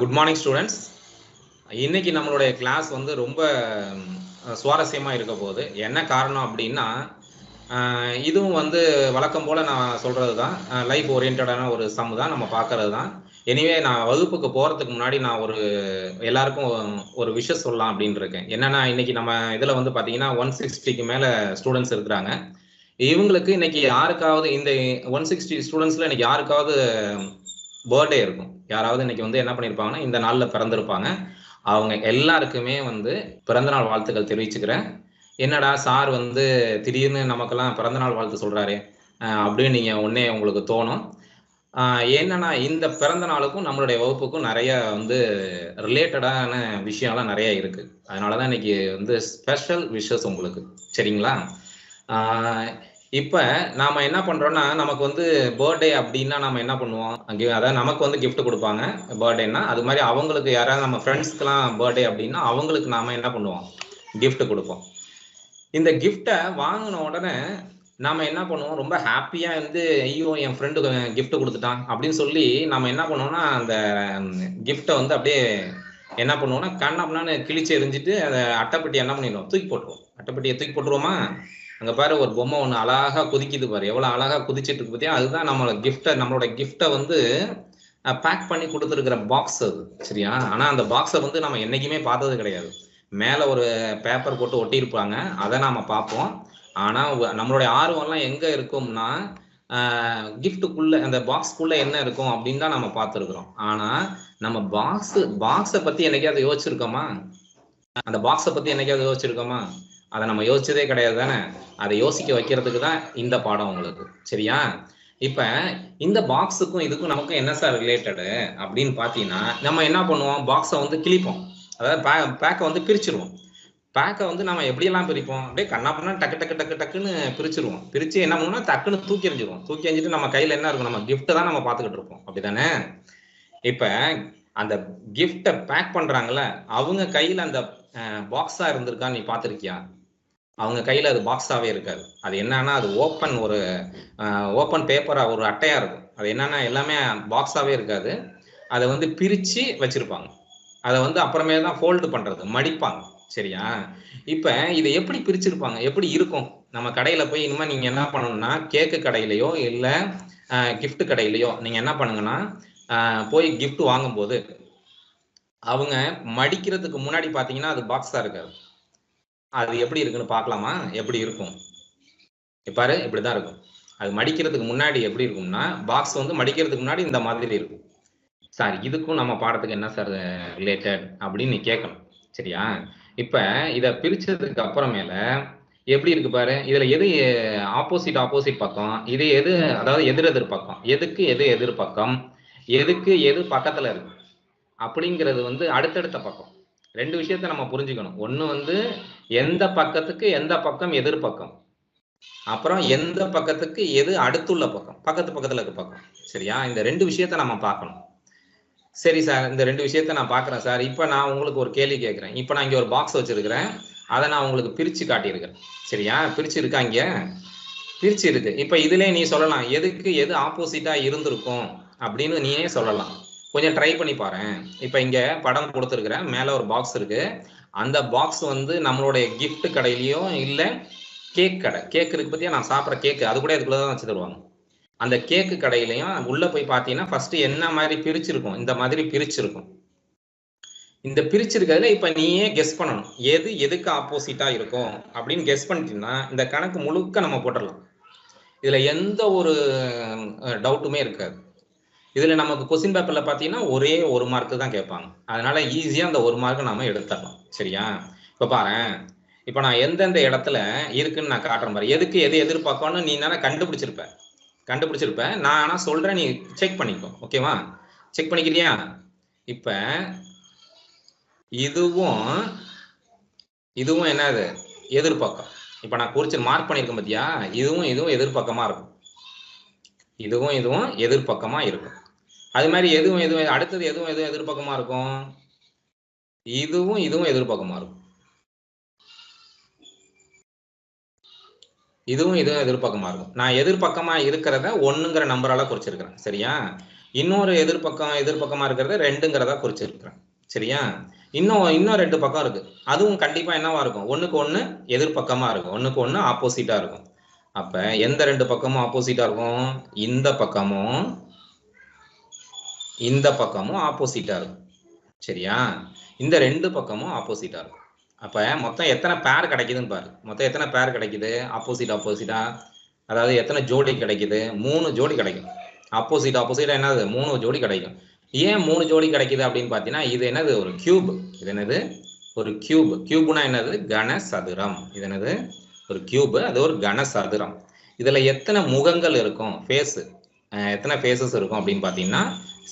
Good morning students. இன்னைக்கு நம்மளுடைய class வந்து ரொம்ப சுவாரஸ்யமாக இருக்க போகுது. என்ன காரணம் அப்படின்னா, இதுவும் வந்து வழக்கம் போல் நான் சொல்கிறது தான், லைஃப் ஓரியன்டான ஒரு சம் தான் நம்ம பார்க்கறது தான். எனிவே நான் வகுப்புக்கு போகிறதுக்கு முன்னாடி நான் எல்லாருக்கும் ஒரு விஷயம் சொல்லலாம் அப்படின்னு இருக்கேன். என்னன்னா, இன்னைக்கு நம்ம இதில் வந்து பார்த்தீங்கன்னா 160க்கு மேலே ஸ்டூடெண்ட்ஸ் இருக்கிறாங்க. இவங்களுக்கு இன்னைக்கு யாருக்காவது இந்த 160 ஸ்டூடெண்ட்ஸில் இன்னைக்கு யாருக்காவது பர்த்டே இருக்கும். யாராவது இன்னைக்கு வந்து என்ன பண்ணியிருப்பாங்கன்னா, இந்த நாளில் பிறந்திருப்பாங்க. அவங்க எல்லாருக்குமே வந்து பிறந்தநாள் வாழ்த்துக்கள் தெரிவிச்சுக்கிறேன். என்னடா சார் வந்து திடீர்னு நமக்கெல்லாம் பிறந்தநாள் வாழ்த்து சொல்கிறாரே அப்படின்னு நீங்கள் உடனே உங்களுக்கு தோணும். என்னன்னா, இந்த பிறந்த நாளுக்கும் நம்மளுடைய வகுப்புக்கும் நிறைய வந்து ரிலேட்டடான விஷயம்லாம் நிறைய இருக்குது. அதனால தான் இன்னைக்கு வந்து ஸ்பெஷல் விஷஸ் உங்களுக்கு. சரிங்களா? இப்போ நாம் என்ன பண்ணுறோன்னா, நமக்கு வந்து பர்த்டே அப்படின்னா நம்ம என்ன பண்ணுவோம், அதாவது நமக்கு வந்து கிஃப்ட் கொடுப்பாங்க பர்த்டேன்னா. அது மாதிரி அவங்களுக்கு யாராவது நம்ம ஃப்ரெண்ட்ஸ்க்கெலாம் பர்த்டே அப்படின்னா அவங்களுக்கு நாம் என்ன பண்ணுவோம், கிஃப்ட் கொடுப்போம். இந்த கிஃப்டை வாங்கின உடனே நாம் என்ன பண்ணுவோம், ரொம்ப ஹாப்பியாக வந்து ஐயோ என் ஃப்ரெண்டு கிஃப்ட் கொடுத்துட்டான் அப்படின்னு சொல்லி நம்ம என்ன பண்ணுவோம்னா, அந்த கிஃப்டை வந்து அப்படியே என்ன பண்ணுவோம்னா கண்ணாப்னான்னு கிழிச்சு எரிஞ்சிட்டு அந்த அட்டைப்பெட்டி என்ன பண்ணிடுவோம், தூக்கி போட்டுருவோம். அட்டைப்பெட்டியை தூக்கி போட்டுருவோமா? அங்கே பாரு ஒரு பொம்மை ஒன்று அழகாக குதிக்குது பாரு, எவ்வளோ அழகாக குதிச்சுட்டு இருக்கு பார்த்தியா? அதுதான் நம்மளோட கிஃப்டை வந்து பேக் பண்ணி கொடுத்துருக்கிற பாக்ஸ் அது. சரியா? ஆனால் அந்த பாக்ஸை வந்து நம்ம என்றைக்குமே பார்த்தது கிடையாது. மேலே ஒரு பேப்பர் போட்டு ஒட்டியிருப்பாங்க, அதை நாம் பார்ப்போம். ஆனால் நம்மளுடைய ஆர்வம்லாம் எங்கே இருக்கும்னா, கிஃப்ட்டுக்குள்ளே அந்த பாக்ஸ்க்குள்ளே என்ன இருக்கும் அப்படின்னு தான் நம்ம பார்த்துருக்குறோம். ஆனால் நம்ம பாக்ஸை பற்றி என்னைக்காவது யோசிச்சிருக்கோமா? அந்த பாக்ஸை பற்றி என்னைக்காவது யோசிச்சிருக்கோமா? அதை நம்ம யோசிச்சதே கிடையாது தானே. அதை யோசிக்க வைக்கிறதுக்கு தான் இந்த பாடம் உங்களுக்கு. சரியா? இப்போ இந்த பாக்ஸுக்கும் இதுக்கும் நமக்கும் என்ன சார் ரிலேட்டடு அப்படின்னு பார்த்தீங்கன்னா, நம்ம என்ன பண்ணுவோம், பாக்ஸை வந்து கிழிப்போம். அதாவது பேக்கை வந்து பிரிச்சிருவோம். பேக்கை வந்து நம்ம எப்படியெல்லாம் பிரிப்போம், அப்படியே கண்ணாப்பண்ணா டக்கு டக்கு டக்கு டக்குன்னு பிரிச்சிருவோம். பிரித்து என்ன பண்ணுவோம்னா டக்குன்னு தூக்கி எறிஞ்சிருவோம். தூக்கி எறிஞ்சிட்டு நம்ம கையில் என்ன இருக்கும், நம்ம கிஃப்ட்டை தான் நம்ம பார்த்துக்கிட்டு இருப்போம். அப்படிதானே? இப்போ அந்த கிஃப்டை பேக் பண்ணுறாங்கல்ல, அவங்க கையில் அந்த பாக்ஸாக இருந்திருக்கான்னு நீ பார்த்துருக்கியா? அவங்க கையில் அது பாக்ஸாகவே இருக்காது. அது என்னன்னா, அது ஓப்பன் பேப்பராக ஒரு அட்டையாக இருக்கும். அது என்னன்னா எல்லாமே பாக்ஸாகவே இருக்காது. அதை வந்து பிரித்து வச்சுருப்பாங்க. அதை வந்து அப்புறமே தான் ஃபோல்டு பண்ணுறது, மடிப்பாங்க. சரியா? இப்போ இதை எப்படி பிரிச்சிருப்பாங்க, எப்படி இருக்கும்? நம்ம கடையில் போய் இனிமேல் நீங்கள் என்ன பண்ணணும்னா, கேக்கு கடையிலையோ இல்லை கிஃப்ட் கடையிலையோ நீங்கள் என்ன பண்ணுங்கன்னா, போய் கிஃப்ட் வாங்கும்போது அவங்க மடிக்கிறதுக்கு முன்னாடி பார்த்தீங்கன்னா அது பாக்ஸாக இருக்காது. அது எப்படி இருக்குன்னு பார்க்கலாமா? எப்படி இருக்கும் பாரு, இப்படிதான் இருக்கும். அது மடிக்கிறதுக்கு முன்னாடி எப்படி இருக்கும்னா, பாக்ஸ் வந்து மடிக்கிறதுக்கு முன்னாடி இந்த மாதிரி இருக்கும். சார் இதுக்கும் நம்ம பாடத்துக்கு என்ன சார் ரிலேட்டட் அப்படின்னு நீ கேட்கணும். சரியா? இப்போ இதை பிரிச்சதுக்கு அப்புறமேல எப்படி இருக்கு பாரு, இதுல எது ஆப்போசிட் பக்கம், இது எது, அதாவது எதிர் பக்கம், எதுக்கு எது எதிர் பக்கம், எதுக்கு எது பக்கத்துல இருக்கு அப்படிங்கிறது வந்து அடுத்தடுத்த பக்கம். ரெண்டு விஷயத்த நம்ம புரிஞ்சுக்கணும். ஒண்ணு வந்து எந்த பக்கத்துக்கு எந்த பக்கம் எதிர் பக்கம், அப்புறம் எந்த பக்கத்துக்கு எது அடுத்துள்ள பக்கம், பக்கத்துல இருக்க பக்கம். சரியா? இந்த ரெண்டு விஷயத்த நம்ம பார்க்கணும். சரி சார், இந்த ரெண்டு விஷயத்த நான் பார்க்குறேன் சார். இப்போ நான் உங்களுக்கு ஒரு கேள்வி கேட்குறேன். இப்போ நான் இங்கே ஒரு பாக்ஸ் வச்சிருக்கிறேன், அதை நான் உங்களுக்கு பிரித்து காட்டியிருக்கிறேன். சரியா? பிரிச்சு இருக்கா? இங்கே பிரிச்சு இருக்கு. இப்போ இதுல நீ சொல்லலாம் எதுக்கு எது ஆப்போசிட்டாக இருந்திருக்கும் அப்படின்னு நீயே சொல்லலாம். கொஞ்சம் ட்ரை பண்ணி பாரு. இப்போ இங்கே படம் கொடுத்துருக்குறேன், மேலே ஒரு பாக்ஸ் இருக்கு. அந்த பாக்ஸ் வந்து நம்மளுடைய கிஃப்ட் கடையிலையோ இல்லை கேக் இருக்கு பற்றியா, நான் சாப்பிட்ற கேக்கு அது கூட இதுக்குள்ள தான் வச்சு தருவாங்க. அந்த கேக்கு கடையிலையும் உள்ள போய் பார்த்தீங்கன்னா ஃபர்ஸ்ட் என்ன மாதிரி பிரிச்சிருக்கும், இந்த மாதிரி பிரிச்சிருக்கும். இந்த பிரிச்சிருக்கிறதுல இப்ப நீயே கெஸ் பண்ணணும், எது எதுக்கு ஆப்போசிட்டா இருக்கும் அப்படின்னு கெஸ் பண்ணிட்டீங்கன்னா இந்த கணக்கு முழுக்க நம்ம போட்டுடலாம். இதுல எந்த ஒரு டவுட்டுமே இருக்காது. இதுல நமக்கு கொஸ்டின் பேப்பர்ல பார்த்தீங்கன்னா ஒரே ஒரு மார்க்கு தான் கேட்பாங்க. அதனால ஈஸியா அந்த ஒரு மார்க்கை நாம எடுத்துடலாம். சரியா? இப்ப பாரு, இப்ப நான் எந்தெந்த இடத்துல இருக்குன்னு நான் காட்டுறேன் பாரு. எதுக்கு எது எதிர்பார்க்கணும்னு நீ என்ன கண்டுபிடிச்சிருப்ப. நான் ஆனா சொல்றேன், நீ செக் பண்ணிக்கோ. ஓகேவா? செக் பண்ணிக்கிறியா? இப்ப இதுவும் என்னது, எதிர்பக்கம். இப்ப நான் குறிச்சு மார்க் பண்ணிருக்கேன் பாத்தியா, இதுவும் எதிர்பக்கமா இருக்கும். இதுவும் எதிர்பக்கமா இருக்கும். அது மாதிரி எதுவும் அடுத்தது எதுவும் எதிர்பக்கமா இருக்கும். இதுவும் எதிர்பக்கமா இருக்கும். இதுவும் எதிர்பக்கமா இருக்கும். நான் எதிர்பக்கமா இருக்கிறத 1ங்கிற நம்பரால குறிச்சிருக்கிறேன். சரியா? இன்னொரு எதிர்பக்கமா இருக்கிறத 2ங்கிறதா குறிச்சிருக்கிறேன். சரியா? இன்னும் 2 பக்கம் இருக்கு. அதுவும் கண்டிப்பா என்னவா இருக்கும்? ஒண்ணுக்கு ஒண்ணு எதிர்பக்கமா இருக்கும். ஒண்ணுக்கு ஒண்ணு ஆப்போசிட்டா இருக்கும். அப்ப எந்த 2 பக்கமும் ஆப்போசிட்டா இருக்கும்? இந்த பக்கமும் இந்த பக்கமும் ஆப்போசிட்டா இருக்கும். சரியா? இந்த 2 பக்கமும் ஆப்போசிட்டா இருக்கும். அப்ப மொத்தம் எத்தனை பேர் கிடைக்குதுன்னு பாரு. மொத்தம் எத்தனை பேர் கிடைக்குது? ஆப்போசிட்டா அதாவது எத்தனை ஜோடி கிடைக்குது? 3 ஜோடி கிடைக்கும். ஆப்போசிட்டா என்னது? 3 ஜோடி கிடைக்கும். ஏன் 3 ஜோடி கிடைக்குது அப்படின்னு பார்த்தீங்கன்னா, இது என்னது? ஒரு கியூப். இது என்னது? ஒரு கியூப். கியூப்னா என்னது? கனசதுரம். இது என்னது? ஒரு கியூப். அது ஒரு கனசதுரம். இதுல எத்தனை முகங்கள் இருக்கும்? ஃபேஸ். எத்தனை ஃபேஸஸ் இருக்கும் அப்படின்னு பார்த்தீங்கன்னா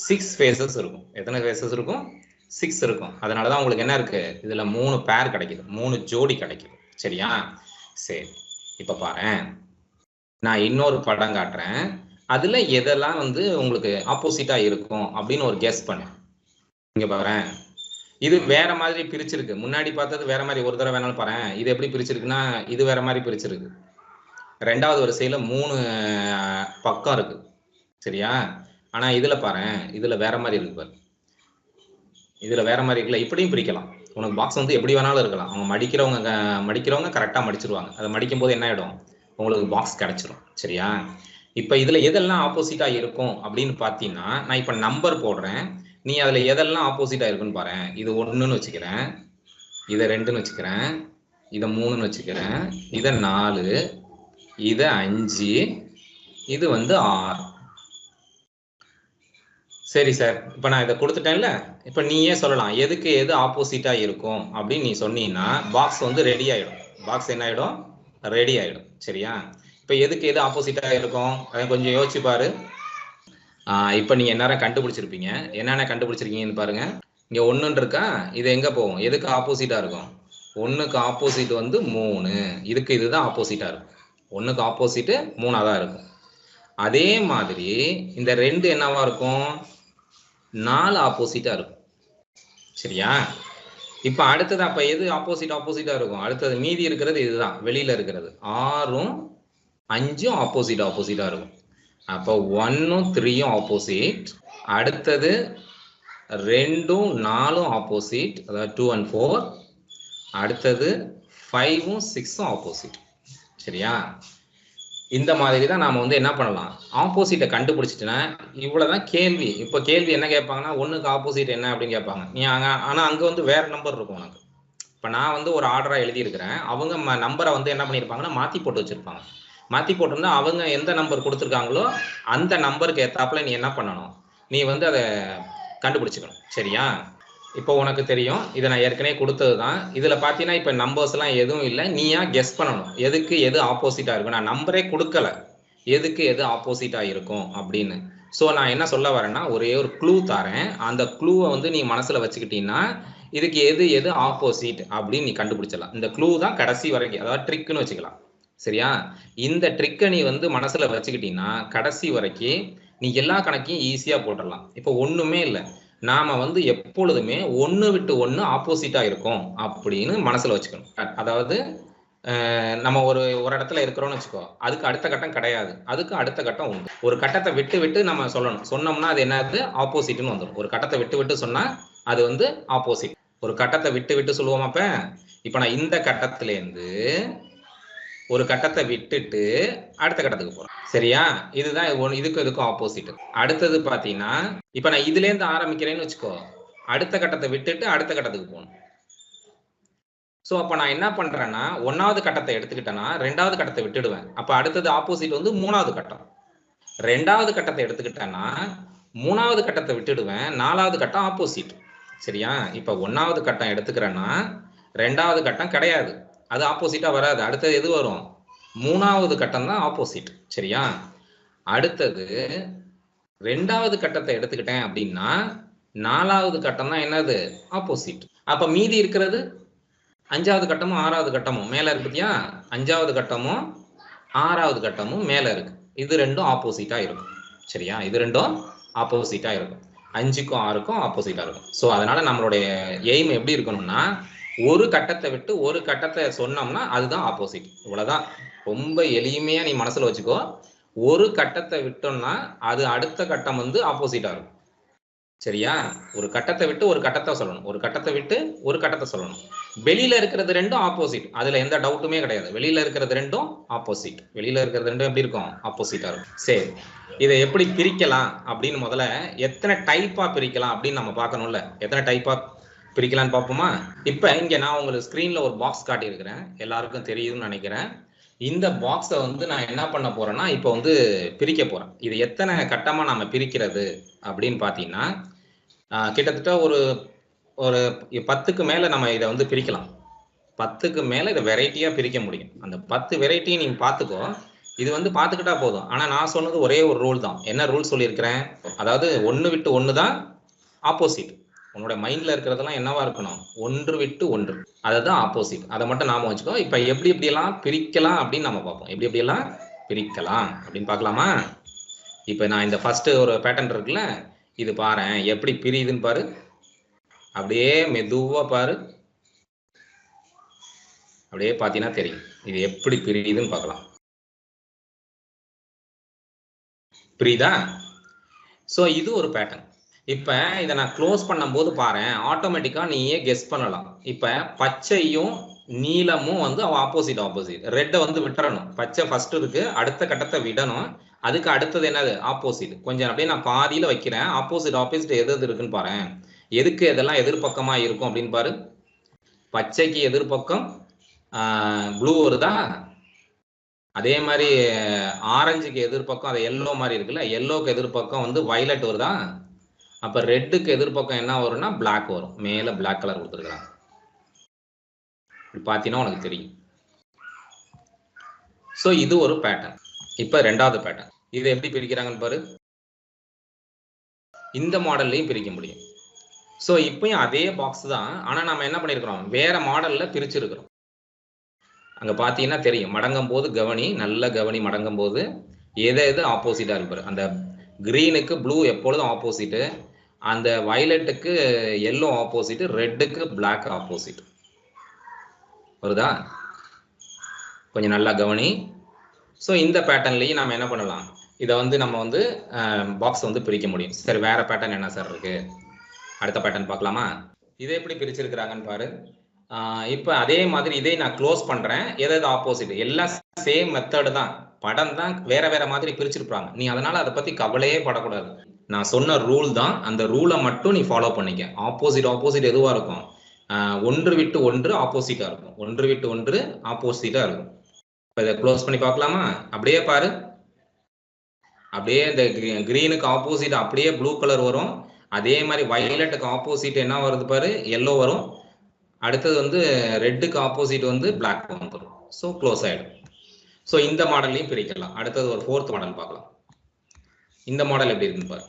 6 ஃபேஸஸ் இருக்கும். எத்தனை ஃபேஸஸ் இருக்கும்? 6 இருக்கும். அதனாலதான் உங்களுக்கு என்ன இருக்கு? இதுல 3 பேர் கிடைக்குது. 3 ஜோடி கிடைக்குது. சரியா? சரி, இப்ப பாரு, நான் இன்னொரு படம் காட்டுறேன். அதுல எதெல்லாம் வந்து உங்களுக்கு ஆப்போசிட்டா இருக்கும் அப்படின்னு ஒரு கெஸ் பண்ணு. இங்க பாரு, இது வேற மாதிரி பிரிச்சிருக்கு. முன்னாடி பார்த்தது வேற மாதிரி. ஒரு தடவை வேணாலும் பாரு. இது எப்படி பிரிச்சிருக்குன்னா, இது வேற மாதிரி பிரிச்சிருக்கு. 2வது வரிசையில 3 பக்கம் இருக்கு. சரியா? ஆனா இதுல பாரு, இதுல வேற மாதிரி இருக்கு பாரு. இதுல வேற மாதிரி இருக்குல்ல. இப்படியும் பிரிக்கலாம். உனக்கு பாக்ஸ் வந்து எப்படி வேணாலும் இருக்கலாம். அவங்க மடிக்கிறவங்க கரெக்டா மடிச்சிருவாங்க. அதை மடிக்கும் போது என்ன ஆயிடும்? உங்களுக்கு பாக்ஸ் கிடைச்சிரும். சரியா? இப்ப இதுல எதெல்லாம் ஆப்போசிட்டா இருக்கும் அப்படின்னு பாத்தீங்கன்னா, நான் இப்ப நம்பர் போடுறேன். நீ அதுல எதெல்லாம் ஆப்போசிட்டா இருக்குன்னு பாரு. இது 1ன்னு வச்சுக்கிறேன், இதை 2ன்னு வச்சுக்கிறேன், இதை 3ன்னு வச்சுக்கிறேன், இதை 4, இதை 5, இது வந்து 6. சரி சார், இப்ப நான் இதை கொடுத்துட்டேன்ல. இப்ப நீயே சொல்லலாம் எதுக்கு எது ஆப்போசிட்டா இருக்கும் அப்படின்னு நீ சொன்னீங்கன்னா பாக்ஸ் வந்து ரெடி ஆயிடும். பாக்ஸ் என்ன ஆயிடும்? ரெடி ஆயிடும். சரியா? இப்ப எதுக்கு எது ஆப்போசிட்டா இருக்கும் அதை கொஞ்சம் யோசிச்சு பாரு. இப்ப நீங்க எல்லாரும் கண்டுபிடிச்சிருப்பீங்க. என்னென்ன கண்டுபிடிச்சிருக்கீங்கன்னு பாருங்க. இங்க 1 இருக்கா? இது எங்க போகும்? எதுக்கு ஆப்போசிட்டா இருக்கும்? 1க்கு ஆப்போசிட் வந்து 3. இதுக்கு இதுதான் ஆப்போசிட்டா இருக்கும். 1க்கு ஆப்போசிட் 3ஆ தான் இருக்கும். அதே மாதிரி இந்த 2 என்னவா இருக்கும்? 4 ஆப்போசிட்டா இருக்கும். சரியா? இப்ப அடுத்தது அப்ப எது ஆப்போசிட்டா இருக்கும்? அடுத்தது மீதி இருக்கிறது இதுதான், வெளியில இருக்கிறது. 6ம் 5ம் ஆப்போசிட்டா இருக்கும். அப்ப 1ம் 3ம் ஆப்போசிட். அடுத்தது 2ம் 4ம் ஆப்போசிட், அதாவது 2 and 4. அடுத்தது 5ம் 6ம் ஆப்போசிட். சரியா? இந்த மாதிரி தான் நாம வந்து என்ன பண்ணலாம்? ஆப்போசிட்டை கண்டுபிடிச்சிட்டேன்னா இவ்வளவுதான் கேள்வி. இப்ப கேள்வி என்ன கேட்பாங்கன்னா, 1க்கு ஆப்போசிட் என்ன அப்படின்னு கேட்பாங்க. நீ ஆனா அங்க வந்து வேற நம்பர் இருக்கும் உனக்கு. இப்ப நான் வந்து ஒரு ஆர்டரா எழுதி இருக்கிறேன். அவங்க நம்பரை வந்து என்ன பண்ணிருப்பாங்கன்னா மாத்தி போட்டு வச்சிருப்பாங்க. மாத்தி போட்டிருந்தா அவங்க எந்த நம்பர் கொடுத்துருக்காங்களோ அந்த நம்பருக்கு ஏத்தாப்புல நீ என்ன பண்ணணும்? நீ வந்து அதை கண்டுபிடிச்சுக்கணும். சரியா? இப்போ உனக்கு தெரியும், இதை நான் ஏற்கனவே கொடுத்தது தான். இதுல பாத்தீங்கன்னா இப்ப நம்பர்ஸ் எல்லாம் எதுவும் இல்லை. நீயா கெஸ் பண்ணணும் எதுக்கு எது ஆப்போசிட்டா இருக்கும். நான் நம்பரே கொடுக்கல, எதுக்கு எது ஆப்போசிட்டா இருக்கும் அப்படின்னு. ஸோ நான் என்ன சொல்ல வரேன்னா, ஒரே ஒரு க்ளூ தரேன். அந்த க்ளூவை வந்து நீ மனசுல வச்சுக்கிட்டீங்கன்னா இதுக்கு எது எது ஆப்போசிட் அப்படின்னு நீ கண்டுபிடிச்சிடலாம். இந்த க்ளூ தான் கடைசி வரைக்கும், அதாவது ட்ரிக்னு வச்சுக்கலாம். சரியா? இந்த ட்ரிக்கை நீ வந்து மனசுல வச்சுக்கிட்டீங்கன்னா கடைசி வரைக்கும் நீ எல்லா கணக்கையும் ஈஸியா போட்டுடலாம். இப்போ ஒண்ணுமே இல்லை, நாம வந்து எப்பொழுதுமே 1 விட்டு 1 ஆப்போசிட்டா இருக்கும் அப்படின்னு மனசுல வச்சுக்கணும். அதாவது நம்ம ஒரு இடத்துல இருக்கிறோம்னு வச்சுக்கோ, அதுக்கு அடுத்த கட்டம் கிடையாது, அதுக்கு அடுத்த கட்டம் உண்டு. ஒரு கட்டத்தை விட்டு விட்டு நம்ம சொல்லணும். சொன்னோம்னா அது என்னது? ஆப்போசிட்னு வந்துடும். ஒரு கட்டத்தை விட்டு விட்டு சொன்னா அது வந்து ஆப்போசிட். ஒரு கட்டத்தை விட்டு விட்டு சொல்லுவோம். அப்ப இப்ப நான் இந்த கட்டத்துல இருந்து ஒரு கட்டத்தை விட்டுட்டு அடுத்த கட்டத்துக்கு போறேன். சரியா? இதுதான் இதுக்கும் ஆப்போசிட். அடுத்தது பாத்தீங்கன்னா, இப்ப நான் இதுல இருந்து ஆரம்பிக்கிறேன்னு வச்சுக்கோ, அடுத்த கட்டத்தை விட்டுட்டு அடுத்த கட்டத்துக்கு போகணும். சோ அப்ப நான் என்ன பண்றேன்னா, 1வது கட்டத்தை எடுத்துக்கிட்டேன்னா 2வது கட்டத்தை விட்டுடுவேன். அப்ப அடுத்தது ஆப்போசிட் வந்து 3வது கட்டம். 2வது கட்டத்தை எடுத்துக்கிட்டேன்னா 3வது கட்டத்தை விட்டுடுவேன், 4வது கட்டம் ஆப்போசிட். சரியா? இப்ப 1வது கட்டம் எடுத்துக்கிறேன்னா 2வது கட்டம் கிடையாது, அது ஆப்போசிட்டா வராது. அடுத்தது எது வரும்? 3வது கட்டம் தான் ஆப்போசிட். சரியா? அடுத்தது 2வது கட்டத்தை எடுத்துக்கிட்டேன் அப்படின்னா 4வது கட்டம் தான் என்னது? ஆப்போசிட். அப்ப மீதி இருக்கிறது 5வது கட்டமும் 6வது கட்டமும் மேல இருக்கு பத்தியா? 5வது கட்டமும் 6வது கட்டமும் மேல இருக்கு. இது ரெண்டும் ஆப்போசிட்டா இருக்கும். சரியா? இது ரெண்டும் ஆப்போசிட்டா இருக்கும். 5க்கும் 6க்கும் ஆப்போசிட்டா இருக்கும். சோ அதனால நம்மளுடைய எய்ம் எப்படி இருக்கணும்னா, ஒரு கட்டத்தை விட்டு ஒரு கட்டத்தை சொன்னோம்னா அதுதான் ஆப்போசிட். இவ்வளவுதான். ரொம்ப எளிமையா நீ மனசுல வச்சுக்கோ. ஒரு கட்டத்தை விட்டோம்னா அது அடுத்த கட்டம் வந்து ஆப்போசிட்டா இருக்கும். சரியா? ஒரு கட்டத்தை விட்டு ஒரு கட்டத்தை சொல்லணும். ஒரு கட்டத்தை விட்டு ஒரு கட்டத்தை சொல்லணும். வெளியில இருக்கிறது ரெண்டும் ஆப்போசிட். அதுல எந்த டவுட்டுமே கிடையாது. வெளியில இருக்கிறது ரெண்டும் ஆப்போசிட். வெளியில இருக்கிறது ரெண்டும் எப்படி இருக்கும்? ஆப்போசிட்டா இருக்கும். சரி, இதை எப்படி பிரிக்கலாம் அப்படின்னு முதல்ல எத்தனை டைப்பா பிரிக்கலாம் அப்படின்னு நம்ம பார்க்கணும்ல. எத்தனை டைப்பா பிரிக்கலாம்னு பார்ப்போமா? இப்ப இங்க நான் உங்களுக்கு ஸ்கிரீன்ல ஒரு பாக்ஸ் காட்டியிருக்கிறேன். எல்லாருக்கும் தெரியுதுன்னு நினைக்கிறேன். இந்த பாக்ஸை வந்து நான் என்ன பண்ண போறேன்னா இப்போ வந்து பிரிக்க போறேன். இது எத்தனை கட்டமா நம்ம பிரிக்கிறது அப்படின்னு பார்த்தீங்கன்னா கிட்டத்தட்ட ஒரு ஒரு 10க்கு மேல நம்ம இதை வந்து பிரிக்கலாம். 10க்கு மேல இதை வெரைட்டியா பிரிக்க முடியும். அந்த 10 வெரைட்டியும் நீங்க பார்த்துக்கோ. இது வந்து பார்த்துக்கிட்டா போதும். ஆனா நான் சொன்னது ஒரே ஒரு ரூல் தான். என்ன ரூல் சொல்லியிருக்கிறேன்? அதாவது 1 விட்டு 1 தான் ஆப்போசிட். உன்னோட மைண்ட்ல இருக்கிறதெல்லாம் என்னவா இருக்கணும்? 1 விட்டு 1. அதுதான் ஆப்போசிட். அதை மட்டும் நாம வச்சுக்கோ. இப்ப எப்படி எப்படியெல்லாம் பிரிக்கலாம் அப்படின்னு நம்ம பார்ப்போம். எப்படி எப்படியெல்லாம் பிரிக்கலாம் அப்படின்னு பார்க்கலாமா? இப்ப நான் இந்த ஃபர்ஸ்ட் ஒரு பேட்டர்ன் இருக்குல்ல, இது பாரு எப்படி பிரியுதுன்னு பாரு. அப்படியே மெதுவா பாரு. அப்படியே பார்த்தீங்கன்னா தெரியும் இது எப்படி பிரியுதுன்னு பார்க்கலாம். புரியுதா? ஸோ இது ஒரு பேட்டர்ன். இப்ப இதை நான் க்ளோஸ் பண்ணும்போது பாரு, ஆட்டோமேட்டிக்கா நீயே கெஸ் பண்ணலாம். இப்ப பச்சையும் நீலமும் வந்து ஆப்போசிட் ஆப்போசிட். ரெட்டை வந்து விட்டுறணும். பச்சை ஃபர்ஸ்ட் இருக்கு, அடுத்த கட்டத்தை விடணும். அதுக்கு அடுத்தது என்னது? ஆப்போசிட். கொஞ்சம் அப்படியே நான் பாதியில வைக்கிறேன். ஆப்போசிட் ஆப்போசிட் எது எது இருக்குன்னு பாரு. எதுக்கு எதெல்லாம் எதிர்பக்கமா இருக்கும் அப்படின்னு பாரு. பச்சைக்கு எதிர்பக்கம் ப்ளூ வருதா? அதே மாதிரி ஆரஞ்சுக்கு எதிர்பக்கம் அது எல்லோ மாதிரி இருக்குல்ல, எல்லோக்கு எதிர்பக்கம் வந்து வயலட் வருதா? அப்ப ரெட்டுக்கு எதிர்பக்கம் என்ன வரும்னா பிளாக் வரும். மேல பிளாக் கலர் கொடுத்துருக்காங்க. பார்த்தீங்கன்னா உனக்கு தெரியும். ஸோ இது ஒரு பேட்டர்ன். இப்ப ரெண்டாவது பேட்டர்ன். இதை எப்படி பிரிக்கிறாங்கன்னு பாரு. இந்த மாடல்லையும் பிரிக்க முடியும். ஸோ இப்பயும் அதே பாக்ஸ் தான். ஆனா நம்ம என்ன பண்ணிருக்கிறோம்? வேற மாடல்ல பிரிச்சிருக்கிறோம். அங்க பாத்தீங்கன்னா தெரியும். மடங்கும் போது கவனி, நல்ல கவனி. மடங்கும் போது எதை எது ஆப்போசிட்டா இருக்கு. அந்த கிரீனுக்கு ப்ளூ எப்பொழுதும் ஆப்போசிட், அந்த வயலட்டுக்கு எல்லோ ஆப்போசிட், ரெட்டுக்கு பிளாக் ஆப்போசிட். வருதா? கொஞ்சம் நல்லா கவனி. ஸோ இந்த பேட்டர்ன்லையும் நம்ம என்ன பண்ணலாம்? இதை வந்து நம்ம வந்து பாக்ஸ் வந்து பிரிக்க முடியும். சரி, வேற பேட்டர்ன் என்ன சார் இருக்கு? அடுத்த பேட்டர்ன் பார்க்கலாமா? இதை எப்படி பிரிச்சிருக்கிறாங்கன்னு பாரு. இப்போ அதே மாதிரி இதை நான் க்ளோஸ் பண்றேன். எதாவது ஆப்போசிட், எல்லாம் சேம் மெத்தடு தான். படம் தான் வேற வேற மாதிரி பிரிச்சிருப்பாங்க. நீ அதனால அதை பத்தி கவலையே படக்கூடாது. நான் சொன்ன ரூல் தான். அந்த ரூலை மட்டும் நீ ஃபாலோ பண்ணிக்க. ஆப்போசிட் ஆப்போசிட் எதுவா இருக்கும்? 1 விட்டு 1 ஆப்போசிட்டா இருக்கும். 1 விட்டு 1 ஆப்போசிட்டா இருக்கும். இப்போ இதை க்ளோஸ் பண்ணி பார்க்கலாமா? அப்படியே பாரு. அப்படியே இந்த கிரீனுக்கு ஆப்போசிட் அப்படியே ப்ளூ கலர் வரும். அதே மாதிரி வயலட்டுக்கு ஆப்போசிட் என்ன வருது பாரு? எல்லோ வரும். அடுத்தது வந்து ரெட்டுக்கு ஆப்போசிட் வந்து பிளாக் வந்துடும். ஸோ க்ளோஸ் ஆகிடும். ஸோ இந்த மாடல்லையும் பிரிக்கலாம். அடுத்தது ஒரு 4th மாடல் பார்க்கலாம். இந்த மாடல் எப்படி இருக்குன்னு பாரு.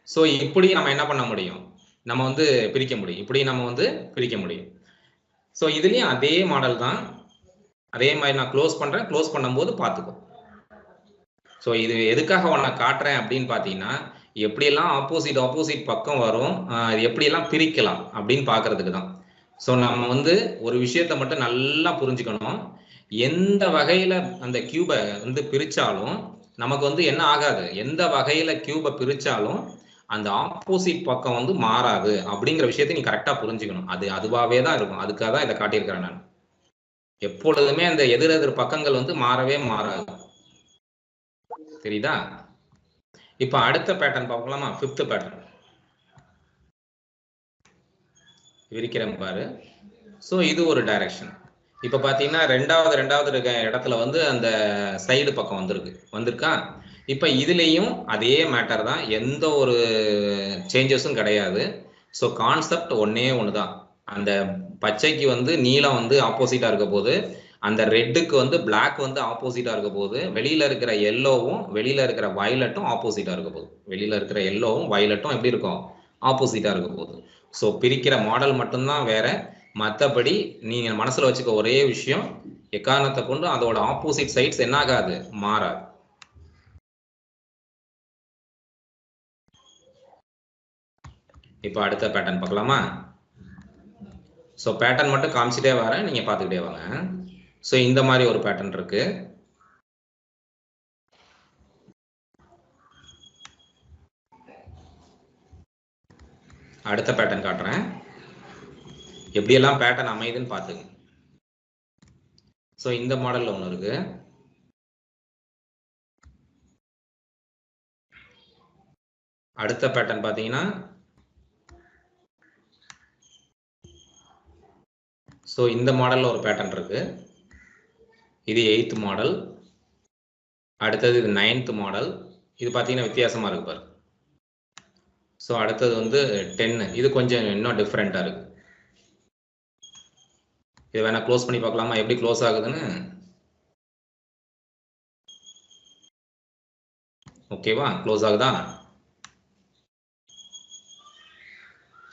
ஸோ இப்படி நம்ம என்ன பண்ண முடியும்? நம்ம வந்து பிரிக்க முடியும். இப்படி நம்ம வந்து பிரிக்க முடியும். ஸோ இதுலேயும் அதே மாடல் தான். அதே மாதிரி நான் க்ளோஸ் பண்ணுறேன். க்ளோஸ் பண்ணும்போது பார்த்துக்கோ. ஸோ இது எதுக்காக உன்னை காட்டுறேன் அப்படின்னு பார்த்தீங்கன்னா, எப்படியெல்லாம் ஆப்போசிட் ஆப்போசிட் பக்கம் வரும், எப்படியெல்லாம் பிரிக்கலாம் அப்படின்னு பார்க்கறதுக்கு தான். ஸோ நம்ம வந்து ஒரு விஷயத்த மட்டும் நல்லா புரிஞ்சுக்கணும். எந்த வகையில அந்த கியூபை வந்து பிரிச்சாலும் நமக்கு வந்து என்ன ஆகாது? எந்த வகையில கியூபை பிரிச்சாலும் அந்த ஆப்போசிட் பக்கம் வந்து மாறாது அப்படிங்கிற விஷயத்தை நீ கரெக்டா புரிஞ்சுக்கணும். அது அதுவாகவே தான் இருக்கும். அதுக்காக தான் இதை காட்டியிருக்கிறேன் நான். எப்பொழுதுமே அந்த எதிரெதிர் பக்கங்கள் வந்து மாறவே மாறாது. தெரியுதா? இப்ப அடுத்த பேட்டர்ன் பார்க்கலாமா? 5th பேட்டர்ன் விரிக்கிறேன் பாரு. ஸோ இது ஒரு டைரக்ஷன். இப்ப பாத்தீங்கன்னா ரெண்டாவது இருக்க இடத்துல வந்து அந்த சைடு பக்கம் வந்திருக்கா? இப்ப இதுலயும் அதே மேட்டர் தான். எந்த ஒரு சேஞ்சஸும் கிடையாது. ஸோ கான்செப்ட் ஒன்னே ஒண்ணுதான். அந்த பச்சைக்கு வந்து நீலம் வந்து ஆப்போசிட்டா இருக்க போது, அந்த ரெட்டுக்கு வந்து பிளாக் வந்து ஆப்போசிட்டா இருக்க போது, வெளியில இருக்கிற எல்லோவும் வெளியில இருக்கிற வயலட்டும் ஆப்போசிட்டா இருக்க போகுது. வெளியில இருக்கிற எல்லோவும் வயலட்டும் எப்படி இருக்கும்? ஆப்போசிட்டா இருக்க போகுது. ஸோ பிரிக்கிற மாடல் மட்டும்தான் வேற. மற்றபடி நீங்க மனசுல வச்சுக்க ஒரே விஷயம், எக்காரணத்தை கொண்டு அதோட ஆப்போசிட் சைட்ஸ் என்ன ஆகாது? மாறாது. இப்போ அடுத்த பேட்டர்ன் பார்க்கலாமா? ஸோ பேட்டர்ன் மட்டும் காமிச்சிட்டே வரேன், நீங்க பார்த்துக்கிட்டே வாங்க. ஸோ இந்த மாதிரி ஒரு பேட்டர்ன் இருக்கு. அடுத்த பேட்டர்ன் காட்டுறேன், எப்படியெல்லாம் பேட்டர்ன் அமையுதுன்னு பார்த்துங்க. ஸோ இந்த மாடலில் ஒன்று இருக்கு. அடுத்த பேட்டர்ன் பார்த்தீங்கன்னா ஸோ இந்த மாடலில் ஒரு பேட்டர்ன் இருக்கு. இது 8th மாடல். அடுத்தது இது 9th மாடல். இது பார்த்தீங்கன்னா வித்தியாசமாக இருக்கு பாரு. ஸோ அடுத்தது வந்து 10. இது கொஞ்சம் இன்னும் டிஃப்ரெண்ட்டாக இருக்கு. இது வேணா க்ளோஸ் பண்ணி பார்க்கலாமா எப்படி க்ளோஸ் ஆகுதுன்னு? ஓகேவா, க்ளோஸ் ஆகுதா?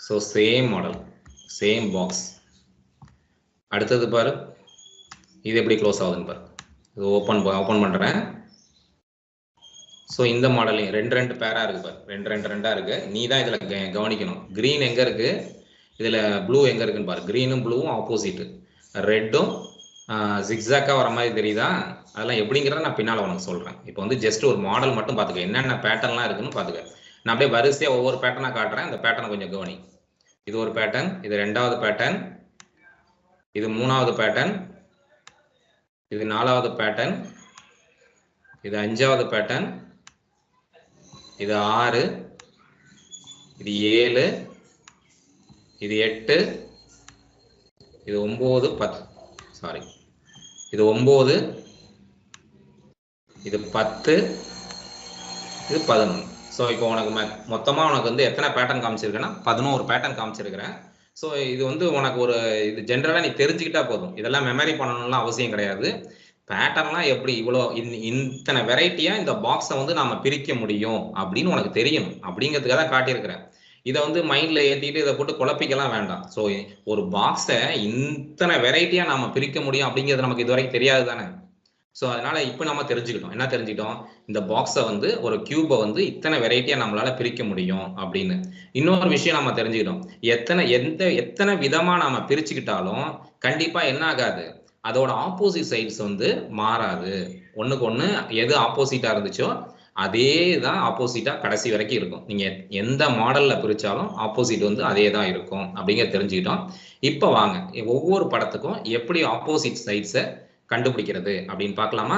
So same model, same box. அடுத்தது பாரு, இது எப்படி க்ளோஸ் ஆகுதுன்னு பாரு. இது ஓப்பன் பண்ணுறேன். ஸோ இந்த மாடலையும் ரெண்டு பேராக இருக்குது பாரு, ரெண்டாக இருக்குது. நீ தான் இதில் கவனிக்கணும். க்ரீன் எங்கே இருக்குது, இதில் ப்ளூ எங்கே இருக்குன்னு பாரு. க்ரீனும் ப்ளூவும் ஆப்போசிட்டு, ரெட்டும் ஜிக்ஸாக்காக வர மாதிரி தெரியுதா? அதெல்லாம் எப்படிங்கிறத நான் பின்னால் உனக்கு சொல்கிறேன். இப்போ வந்து ஜஸ்ட் ஒரு மாடல் மட்டும் பார்த்துக்க, என்னென்ன பேட்டர்ன்லாம் இருக்குன்னு பார்த்துக்க. நான் அப்படியே வரிசையாக ஒவ்வொரு பேட்டர்னாக காட்டுறேன். இந்த பேட்டர்னை கொஞ்சம் கவனி. இது ஒரு பேட்டர்ன், இது 2வது பேட்டர்ன், இது 3வது பேட்டர்ன், இது 4வது பேட்டர்ன், இது 5வது பேட்டர்ன், இது 6, இது 7, இது 8, இது 9, 10. சாரி, இது 9, இது 10, இது 11. ஸோ இப்போ உனக்கு மொத்தமாக உனக்கு வந்து எத்தனை பேட்டர்ன் காமிச்சிருக்கேன்னா 11 பேட்டர்ன் காமிச்சிருக்கிறேன். ஸோ இது வந்து உனக்கு ஒரு இது ஜென்ரலாக நீ தெரிஞ்சுக்கிட்டா போதும். இதெல்லாம் மெமரி பண்ணணும்லாம் அவசியம் கிடையாது. பேட்டர்ன்லாம் எப்படி இவ்வளோ இத்தனை வெரைட்டியாக இந்த பாக்ஸை வந்து நாம் பிரிக்க முடியும் அப்படின்னு உனக்கு தெரியணும். அப்படிங்கிறதுக்காக தான் காட்டியிருக்கிறேன். இதை வந்து மைண்டில் ஏற்றிட்டு இதை போட்டு குழப்பிக்கலாம் வேண்டாம். ஸோ ஒரு பாக்ஸை இத்தனை வெரைட்டியாக நாம் பிரிக்க முடியும் அப்படிங்கிறது நமக்கு இது வரைக்கும் தெரியாது தானே. ஸோ அதனால இப்போ நம்ம தெரிஞ்சுக்கிட்டோம். என்ன தெரிஞ்சுக்கிட்டோம்? இந்த பாக்ஸை வந்து ஒரு கியூபை வந்து இத்தனை வெரைட்டியாக நம்மளால பிரிக்க முடியும் அப்படின்னு. இன்னொரு விஷயம் நம்ம தெரிஞ்சுக்கிட்டோம், எத்தனை விதமாக நாம பிரிச்சுக்கிட்டாலும் கண்டிப்பாக என்ன ஆகாது, அதோட ஆப்போசிட் சைட்ஸ் வந்து மாறாது. ஒன்றுக்கு ஒன்று எது ஆப்போசிட்டாக இருந்துச்சோ அதே தான் ஆப்போசிட்டாக கடைசி வரைக்கும் இருக்கும். நீங்கள் எந்த மாடலில் பிரித்தாலும் ஆப்போசிட் வந்து அதே தான் இருக்கும் அப்படிங்கிறத தெரிஞ்சுக்கிட்டோம். இப்போ வாங்க ஒவ்வொரு படத்துக்கும் எப்படி ஆப்போசிட் சைட்ஸை கண்டுபிடிக்கிறது அப்படின்னு பார்க்கலாமா?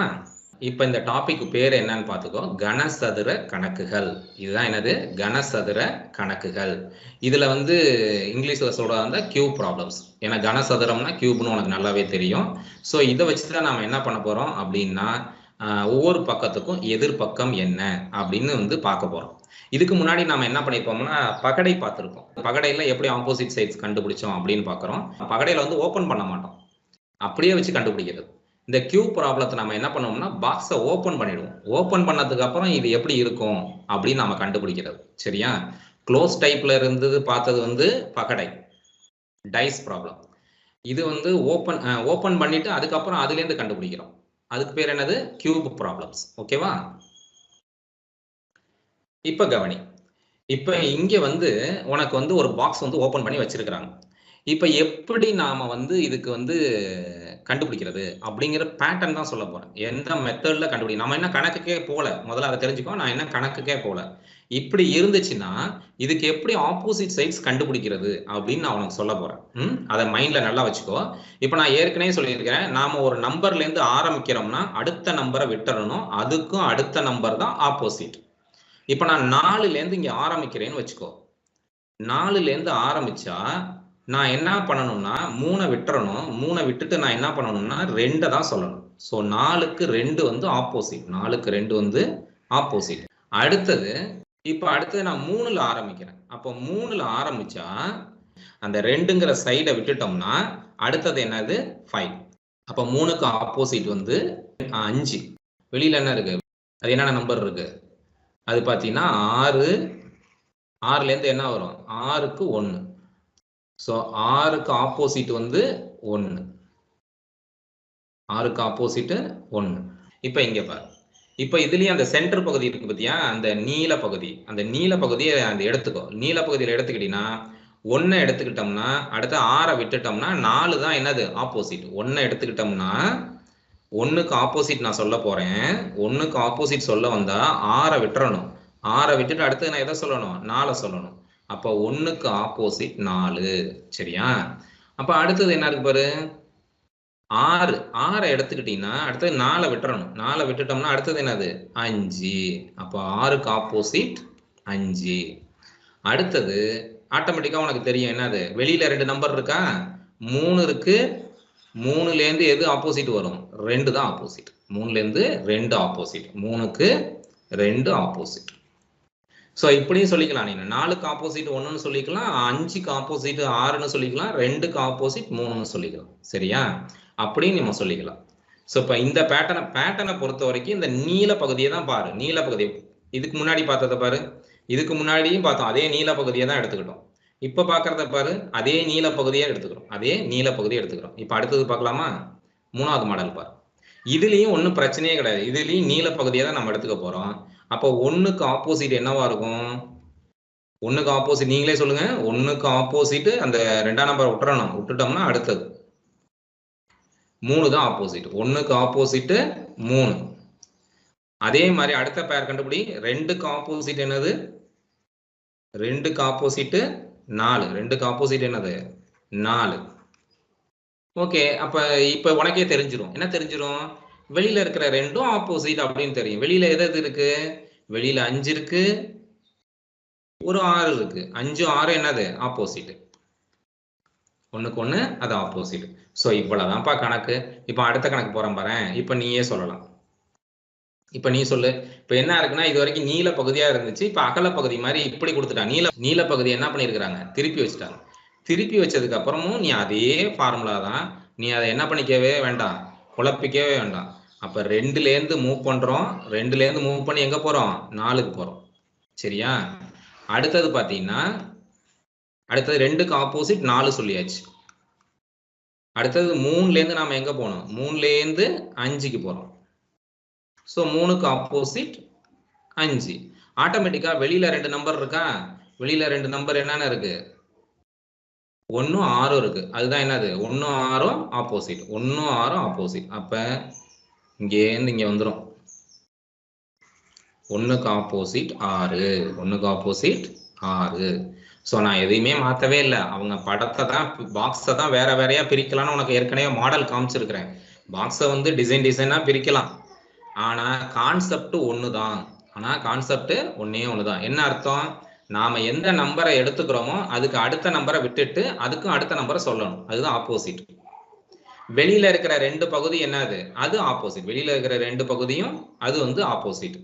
இப்போ இந்த டாபிக் பேர் என்னன்னு பார்த்துக்கோ, கனசதுர கணக்குகள். இதுதான் என்னது, கனசதுர கணக்குகள். இதில் வந்து இங்கிலீஷில் சொல்கிறதா இருந்தால் கியூப் ப்ராப்ளம்ஸ். ஏன்னா கனசதுரம்னா கியூப்னு உனக்கு நல்லாவே தெரியும். ஸோ இதை வச்சு தான் நாம் என்ன பண்ண போகிறோம் அப்படின்னா, ஒவ்வொரு பக்கத்துக்கும் எதிர்பக்கம் என்ன அப்படின்னு வந்து பார்க்க போகிறோம். இதுக்கு முன்னாடி நாம் என்ன பண்ணியிருப்போம்னா பகடை பார்த்துருப்போம். பகடையில் எப்படி ஆப்போசிட் சைட்ஸ் கண்டுபிடிச்சோம் அப்படின்னு பார்க்குறோம். பகடையில் வந்து ஓப்பன் பண்ண மாட்டோம், அப்படியே வச்சு கண்டுபிடிக்கிறது. இந்த கியூப் ப்ராப்ளத்தை நம்ம என்ன பண்ணுவோம்னா பாக்ஸை ஓப்பன் பண்ணிடுவோம். ஓப்பன் பண்ணதுக்கு அப்புறம் இது எப்படி இருக்கும் அப்படின்னு நம்ம கண்டுபிடிக்கிறது. சரியா? க்ளோஸ் டைப்ல இருந்தது பார்த்தது வந்து பகடை, டைஸ் ப்ராப்ளம். இது வந்து ஓப்பன் பண்ணிட்டு அதுக்கப்புறம் அதுலேருந்து கண்டுபிடிக்கிறோம். அதுக்கு பேர் என்னது, கியூப் ப்ராப்ளம்ஸ். ஓகேவா? இப்ப கவனி. இப்ப இங்க வந்து உனக்கு வந்து ஒரு பாக்ஸ் வந்து ஓப்பன் பண்ணி வச்சிருக்கிறாங்க. இப்ப எப்படி நாம வந்து இதுக்கு வந்து கண்டுபிடிக்கிறது அப்படிங்கிற பேட்டர்ன் தான் சொல்ல போறேன். எந்த மெத்தட்ல கண்டுபிடி, நம்ம என்ன கணக்குக்கே போல, முதல்ல அதை தெரிஞ்சுக்கோ. நான் என்ன கணக்குக்கே போல. இப்படி இருந்துச்சுன்னா இதுக்கு எப்படி ஆப்போசிட் சைட்ஸ் கண்டுபிடிக்கிறது அப்படின்னு நான் உனக்கு சொல்ல போறேன். அதை மைண்ட்ல நல்லா வச்சுக்கோ. இப்ப நான் ஏற்கனவே சொல்லியிருக்கிறேன், நாம ஒரு நம்பர்ல இருந்து ஆரம்பிக்கிறோம்னா அடுத்த நம்பரை விட்டுறணும். அதுக்கும் அடுத்த நம்பர் தான் ஆப்போசிட். இப்ப நான் 4ல இருந்து இங்க ஆரம்பிக்கிறேன்னு வச்சுக்கோ. 4ல இருந்து ஆரம்பிச்சா நான் என்ன பண்ணணும்னா 3 விட்டுறணும். 3 விட்டுட்டு நான் என்ன பண்ணணும்னா 2 தான் சொல்லணும். ஸோ 4க்கு 2 வந்து ஆப்போசிட். 4க்கு 2 வந்து ஆப்போசிட். அடுத்தது நான் 3ல ஆரம்பிக்கிறேன். அப்போ 3ல ஆரம்பிச்சா அந்த 2ங்கிற சைடை விட்டுட்டோம்னா அடுத்தது என்னது, 5. அப்போ 3க்கு ஆப்போசிட் வந்து 5. வெளியில என்ன இருக்கு, அது என்னென்ன நம்பர் இருக்கு, அது பார்த்தீங்கன்னா 6. 6ல இருந்து என்ன வரும், 6க்கு 1. ஸோ 6க்கு ஆப்போசிட் வந்து 1. 6க்கு ஆப்போசிட் 1. இப்போ இங்க பாரு. இப்போ இதுலயே அந்த சென்டர் பகுதி இருக்கு பத்தியா, அந்த நீல பகுதி, அந்த நீல பகுதியை அந்த எடுத்துக்கோ. நீல பகுதியில் எடுத்துக்கிட்டீங்கன்னா 1 எடுத்துக்கிட்டோம்னா அடுத்த 6 விட்டுட்டோம்னா 4 தான் என்னது, ஆப்போசிட். 1 எடுத்துக்கிட்டோம்னா 1க்கு ஆப்போசிட் நான் சொல்ல போறேன். 1க்கு ஆப்போசிட் சொல்ல வந்தா 6 விட்டுறணும். 6 விட்டுட்டு அடுத்து நான் எதை சொல்லணும், 4 சொல்லணும். அப்ப 1க்கு ஆப்போசிட் 4. சரியா? அப்ப அடுத்தது என்ன இருக்கு பாரு, 6. 6 எடுத்துக்கிட்டீங்கன்னா அடுத்தது 4 விட்டுறணும். 4 விட்டுட்டோம்னா அடுத்தது என்னது, 5. அப்ப 6க்கு ஆப்போசிட் 5. அடுத்தது ஆட்டோமேட்டிக்கா உனக்கு தெரியும் என்னது, வெளியில 2 நம்பர் இருக்கா, 3 இருக்கு. 3ல இருந்து எது ஆப்போசிட் வரும், 2 தான் ஆப்போசிட். 3ல இருந்து 2 ஆப்போசிட். 3க்கு 2 ஆப்போசிட். சோ இப்படியும் சொல்லிக்கலாம். நீங்க 4க்கு ஆப்போசிட் 1ன்னு சொல்லிக்கலாம், 5க்கு ஆப்போசிட் 6ன்னு சொல்லிக்கலாம், 2க்கு ஆப்போசிட் 3ன்னு சொல்லிக்கலாம். சரியா? அப்படியும் நம்ம சொல்லிக்கலாம். சோ இப்ப இந்த பேட்டர்னை பொறுத்த வரைக்கும் இந்த நீல பகுதியை தான் பாரு. நீல பகுதி இதுக்கு முன்னாடி பார்த்ததை பாரு, இதுக்கு முன்னாடியும் பார்த்தோம், அதே நீல பகுதியை தான் எடுத்துக்கிட்டோம். இப்ப பாக்குறத பாரு, அதே நீல பகுதியை எடுத்துக்கிறோம். அதே நீல பகுதியை எடுத்துக்கிறோம். இப்ப அடுத்தது பார்க்கலாமா? 3வது மாடல் பாரு. இதுலயும் ஒன்றும் பிரச்சனையே கிடையாது. இதுலயும் நீல பகுதியை தான் நம்ம எடுத்துக்க போறோம். அப்போ 1க்கு ஆப்போசிட் என்னவா இருக்கும்? 1க்கு ஆப்போசிட் நீங்களே சொல்லுங்க. 1க்கு ஆப்போசிட் அந்த 2ஆம் நம்பர் விட்டுறணும். விட்டுட்டோம்னா அடுத்தது 3 தான் ஆப்போசிட். 1க்கு ஆப்போசிட் 3. அதே மாதிரி அடுத்த பேர் கண்டுபிடி. 2க்கு ஆப்போசிட் என்னது? 2க்கு ஆப்போசிட் 4. 2க்கு ஆப்போசிட் என்னது? 4. ஓகே, அப்ப இப்ப உனக்கே தெரிஞ்சிரும். என்ன தெரிஞ்சிரும்? வெளியில இருக்கிற 2ம் ஆப்போசிட் அப்படின்னு தெரியும். வெளியில எது இருக்கு? வெளியில 5 இருக்கு, ஒரு 6 இருக்கு. 5 6 என்னது? ஆப்போசிட். 1க்கு 1 அது ஆப்போசிட். சோ இவ்வளவுதான்ப்பா கணக்கு. இப்ப அடுத்த கணக்கு போறேன் பாரு. இப்ப நீயே சொல்லலாம். இப்ப நீ சொல்லு. இப்ப என்ன இருக்குன்னா, இது வரைக்கும் நீல பகுதியா இருந்துச்சு. இப்ப அகல பகுதி மாதிரி இப்படி கொடுத்துட்டாங்க. நீல பகுதி என்ன பண்ணிருக்காங்க, திருப்பி வச்சுட்டாங்க. திருப்பி வச்சதுக்கு அப்புறமும் நீ அதே ஃபார்முலா தான். நீ அதை என்ன பண்ணிக்கவே வேண்டாம், குழப்பிக்கவே வேண்டாம். அப்ப 2ல இருந்து மூவ் பண்றோம். 2ல இருந்து மூவ் பண்ணி எங்க போறோம்? 4க்கு போறோம். சரியா? அடுத்தது பாத்தீங்கன்னா, அடுத்தது 2க்கு ஆப்போசிட் 4 சொல்லியாச்சு. அடுத்தது 3ல இருந்து நாம எங்க போனோம்? 3ல இருந்து 5க்கு போறோம். சோ 3க்கு ஆப்போசிட் 5. ஆட்டோமேட்டிக்கா வெளியில 2 நம்பர் இருக்கா? வெளியில 2 நம்பர் என்னென்ன இருக்கு? 1 6 இருக்கு. அதுதான் என்னது? 1 6 ஆப்போசிட். 1 6 ஆப்போசிட். அப்ப இங்கே இருந்து இங்க வந்துரும். 1க்கு ஆப்போசிட் 6. 1க்கு ஆப்போசிட் 6. சோ நான் எதையுமே மாத்தவே இல்லை. அவங்க படத்தை தான், பாக்ஸை தான் வேற வேறையா பிரிக்கலாம்னு உனக்கு ஏற்கனவே மாடல் காமிச்சிருக்கிறேன். பாக்ஸை வந்து டிசைனா பிரிக்கலாம். ஆனா கான்செப்ட் ஒண்ணுதான். ஒன்னே ஒண்ணுதான். என்ன அர்த்தம்? நாம எந்த நம்பரை எடுத்துக்கிறோமோ அதுக்கு அடுத்த நம்பரை விட்டுட்டு அதுக்கும் அடுத்த நம்பரை சொல்லணும். அதுதான் ஆப்போசிட். வெளியில இருக்கிற 2 பகுதி என்னது? அது ஆப்போசிட். வெளியில இருக்கிற 2 பகுதியும் அது வந்து ஆப்போசிட்.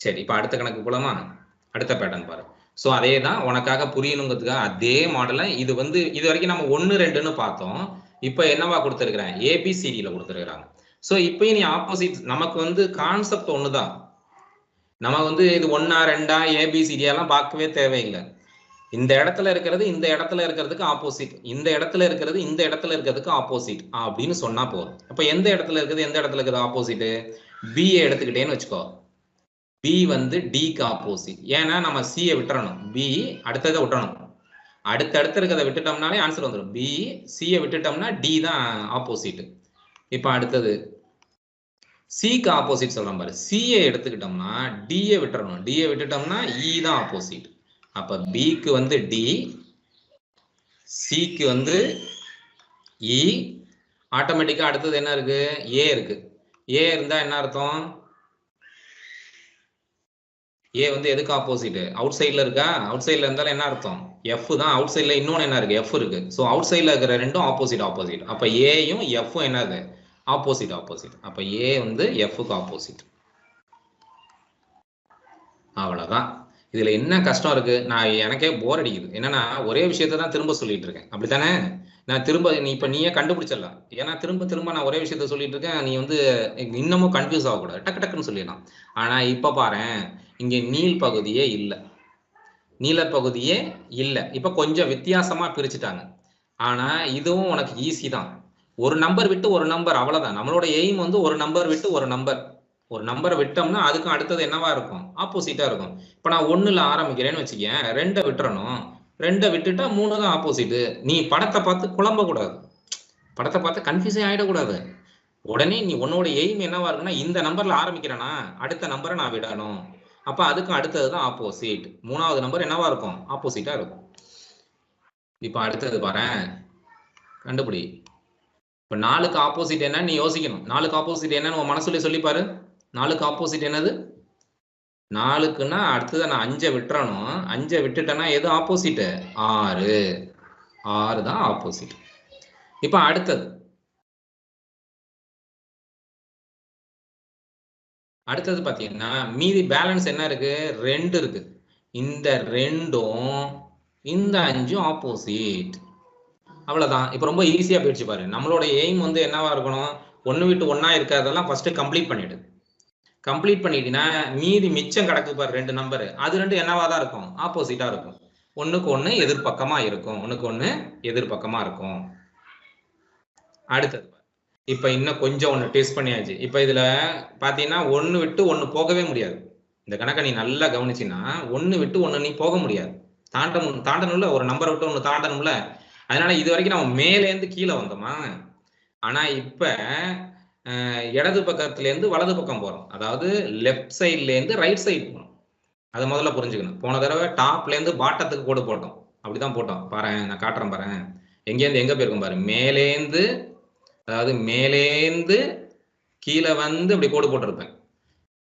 சரி, இப்ப அடுத்த கணக்கு போலாமா? அடுத்த பேட்டர்ன் பாரு. சோ அதே தான் உனக்காக புரியணுங்கிறதுக்காக அதே மாடலை இது வந்து இது வரைக்கும் நம்ம 1 2ன்னு பார்த்தோம். இப்ப என்னவா கொடுத்துருக்கிறேன்? ஏபிசிடியில கொடுத்துருக்காங்க. சோ இப்பயும் நீ ஆப்போசிட், நமக்கு வந்து கான்செப்ட் ஒண்ணுதான். நம்ம வந்து இது 1ஆ 2ஆ ஏபிசிடியெல்லாம் பார்க்கவே தேவையில்லை. இந்த இடத்துல இருக்கிறது இந்த இடத்துல இருக்கிறதுக்கு ஆப்போசிட், இந்த இடத்துல இருக்கிறது இந்த இடத்துல இருக்கிறதுக்கு ஆப்போசிட் அப்படின்னு சொன்னா போதும். அப்ப எந்த இடத்துல இருக்குது எந்த இடத்துல இருக்குது ஆப்போசிட்? பி எடுத்துக்கிட்டேன்னு வச்சுக்கோ. பி வந்து டிக்கு ஆப்போசிட். ஏன்னா நம்ம சியை விட்டுறணும், பி அடுத்ததை விட்டுறணும். அடுத்தடுத்து இருக்கிறத விட்டுட்டோம்னாலே ஆன்சர் வந்துடும். பி சியை விட்டுட்டோம்னா டி தான் ஆப்போசிட். இப்ப அடுத்தது சிக்கு ஆப்போசிட் சொல்றோம் பாரு. சியை எடுத்துக்கிட்டோம்னா டியை விட்டுறணும், டியை விட்டுட்டோம்னா இ தான் ஆப்போசிட். அப்ப பிக்கு வந்து டி, சிக்கு வந்து இ. ஆட்டோமேட்டிக்கா அடுத்தது என்ன இருக்கு? ஏ இருக்கு. ஏ இருந்தா என்ன அர்த்தம்? ஏ வந்து எதுக்கு ஆப்போசிட்? அவுட் சைட்ல இருக்கா? அவுட் சைட்ல இருந்தாலும் என்ன அர்த்தம்? எஃப் தான். அவுட் சைட்ல இன்னொன்னு என்ன இருக்கு? எஃப் இருக்கு. சோ அவுட் சைட்ல இருக்கிற ரெண்டும் ஆப்போசிட். அப்ப ஏயும் எஃப்பும் என்னது? ஆப்போசிட். அப்ப ஏ வந்து எஃப்க்கு ஆப்போசிட். அவ்வளவுதான். இதுல என்ன கஷ்டம் இருக்கு? நான் எனக்கே போர் அடிக்குது. என்னன்னா ஒரே விஷயத்தை தான் திரும்ப சொல்லிட்டு இருக்கேன். அப்படித்தானே? நான் திரும்ப இப்ப நீயே கண்டுபிடிச்சிடலாம். ஏன்னா திரும்ப நான் ஒரே விஷயத்த சொல்லிட்டு இருக்கேன். நீ வந்து இன்னமும் கன்ஃபியூஸ் ஆகக்கூடாது. டக்குன்னு சொல்லிடலாம். ஆனா இப்ப பாரு, இங்க நீல் பகுதியே இல்லை, நீல பகுதியே இல்லை. இப்ப கொஞ்சம் வித்தியாசமா பிரிச்சுட்டாங்க. ஆனா இதுவும் உனக்கு ஈஸி தான். ஒரு நம்பர் விட்டு ஒரு நம்பர், அவ்வளவுதான். நம்மளோட எய்ம் வந்து ஒரு நம்பர் விட்டு ஒரு நம்பரை விட்டோம்னா அதுக்கும் அடுத்தது என்னவா இருக்கும்? ஆப்போசிட்டா இருக்கும். இப்ப நான் 1ல ஆரம்பிக்கிறேன்னு வச்சுக்கேன், 2 விட்டுறணும். 2 விட்டுட்டா 3 தான் ஆப்போசிட். நீ படத்தை பார்த்து குழம்ப கூடாது, படத்தை பார்த்து கன்ஃபியூஸே ஆயிடக்கூடாது. உடனே நீ உன்னோட எய்ம் என்னவா இருக்குன்னா, இந்த நம்பர்ல ஆரம்பிக்கிறேன்னா அடுத்த நம்பரை நான் விடணும். அப்ப அதுக்கு அடுத்தது தான் ஆப்போசிட். மூணாவது நம்பர் என்னவா இருக்கும்? ஆப்போசிட்டா இருக்கும். இப்ப அடுத்தது பாரேன், கண்டுபிடி. இப்ப 4க்கு ஆப்போசிட் என்ன நீ யோசிக்கணும். 4க்கு ஆப்போசிட் என்னன்னு உன் மனசுல சொல்லி பாரு. 4க்கு ஆப்போசிட் என்னது? 4க்குன்னா அடுத்தது நான் 5 விட்டுறணும். 5 விட்டுட்டேன்னா எது ஆப்போசிட்? 6. 6 தான் ஆப்போசிட். இப்ப அடுத்தது பாத்தீங்கன்னா மீதி பேலன்ஸ் என்ன இருக்கு? 2 இருக்கு. இந்த 2ம் இந்த 5ம் ஆப்போசிட். அவ்வளவுதான். இப்ப ரொம்ப ஈஸியா போயிடுச்சு பாரு. நம்மளோட எய்ம் வந்து என்னவா இருக்கணும்? 1 விட்டு 1 இருக்கிறதெல்லாம் ஃபர்ஸ்ட் கம்ப்ளீட் பண்ணிடு. கம்ப்ளீட் பண்ணிட்டீங்கன்னா மீதி மிச்சம் கிடக்கு பாரு 2 நம்பர், அது 2 என்னவா தான் இருக்கும்? ஆப்போசிட்டா இருக்கும். ஒண்ணுக்கு ஒண்ணு எதிர்பக்கமா இருக்கும். ஒண்ணுக்கு ஒண்ணு எதிர்பக்கமா இருக்கும். அடுத்தது இப்ப இன்னும் கொஞ்சம் ஒண்ணு டெஸ்ட் பண்ணியாச்சு. இப்ப இதுல பாத்தீங்கன்னா 1 விட்டு 1 போகவே முடியாது. இந்த கணக்கை நீ நல்லா கவனிச்சின்னா 1 விட்டு 1 நீ போக முடியாது. தாண்டணும்ல, ஒரு நம்பரை விட்டு 1 தாண்டணும்ல. அதனால இது வரைக்கும் நம்ம மேலேருந்து கீழே வந்தோமா. ஆனா இப்ப இடது பக்கத்துல இருந்து வலது பக்கம் போறோம். அதாவது லெஃப்ட் சைட்ல இருந்து ரைட் சைடு போறோம். அதை முதல்ல புரிஞ்சுக்கணும். போன தடவை டாப்ல இருந்து பாட்டத்துக்கு கோடு போட்டோம். அப்படிதான் போட்டோம். பாரு, நான் காட்டுறேன் பாரு. எங்கேருந்து எங்க போயிருக்கும் பாரு. மேலேந்து, அதாவது மேலேந்து கீழே வந்து இப்படி கோடு போட்டிருப்பேன்.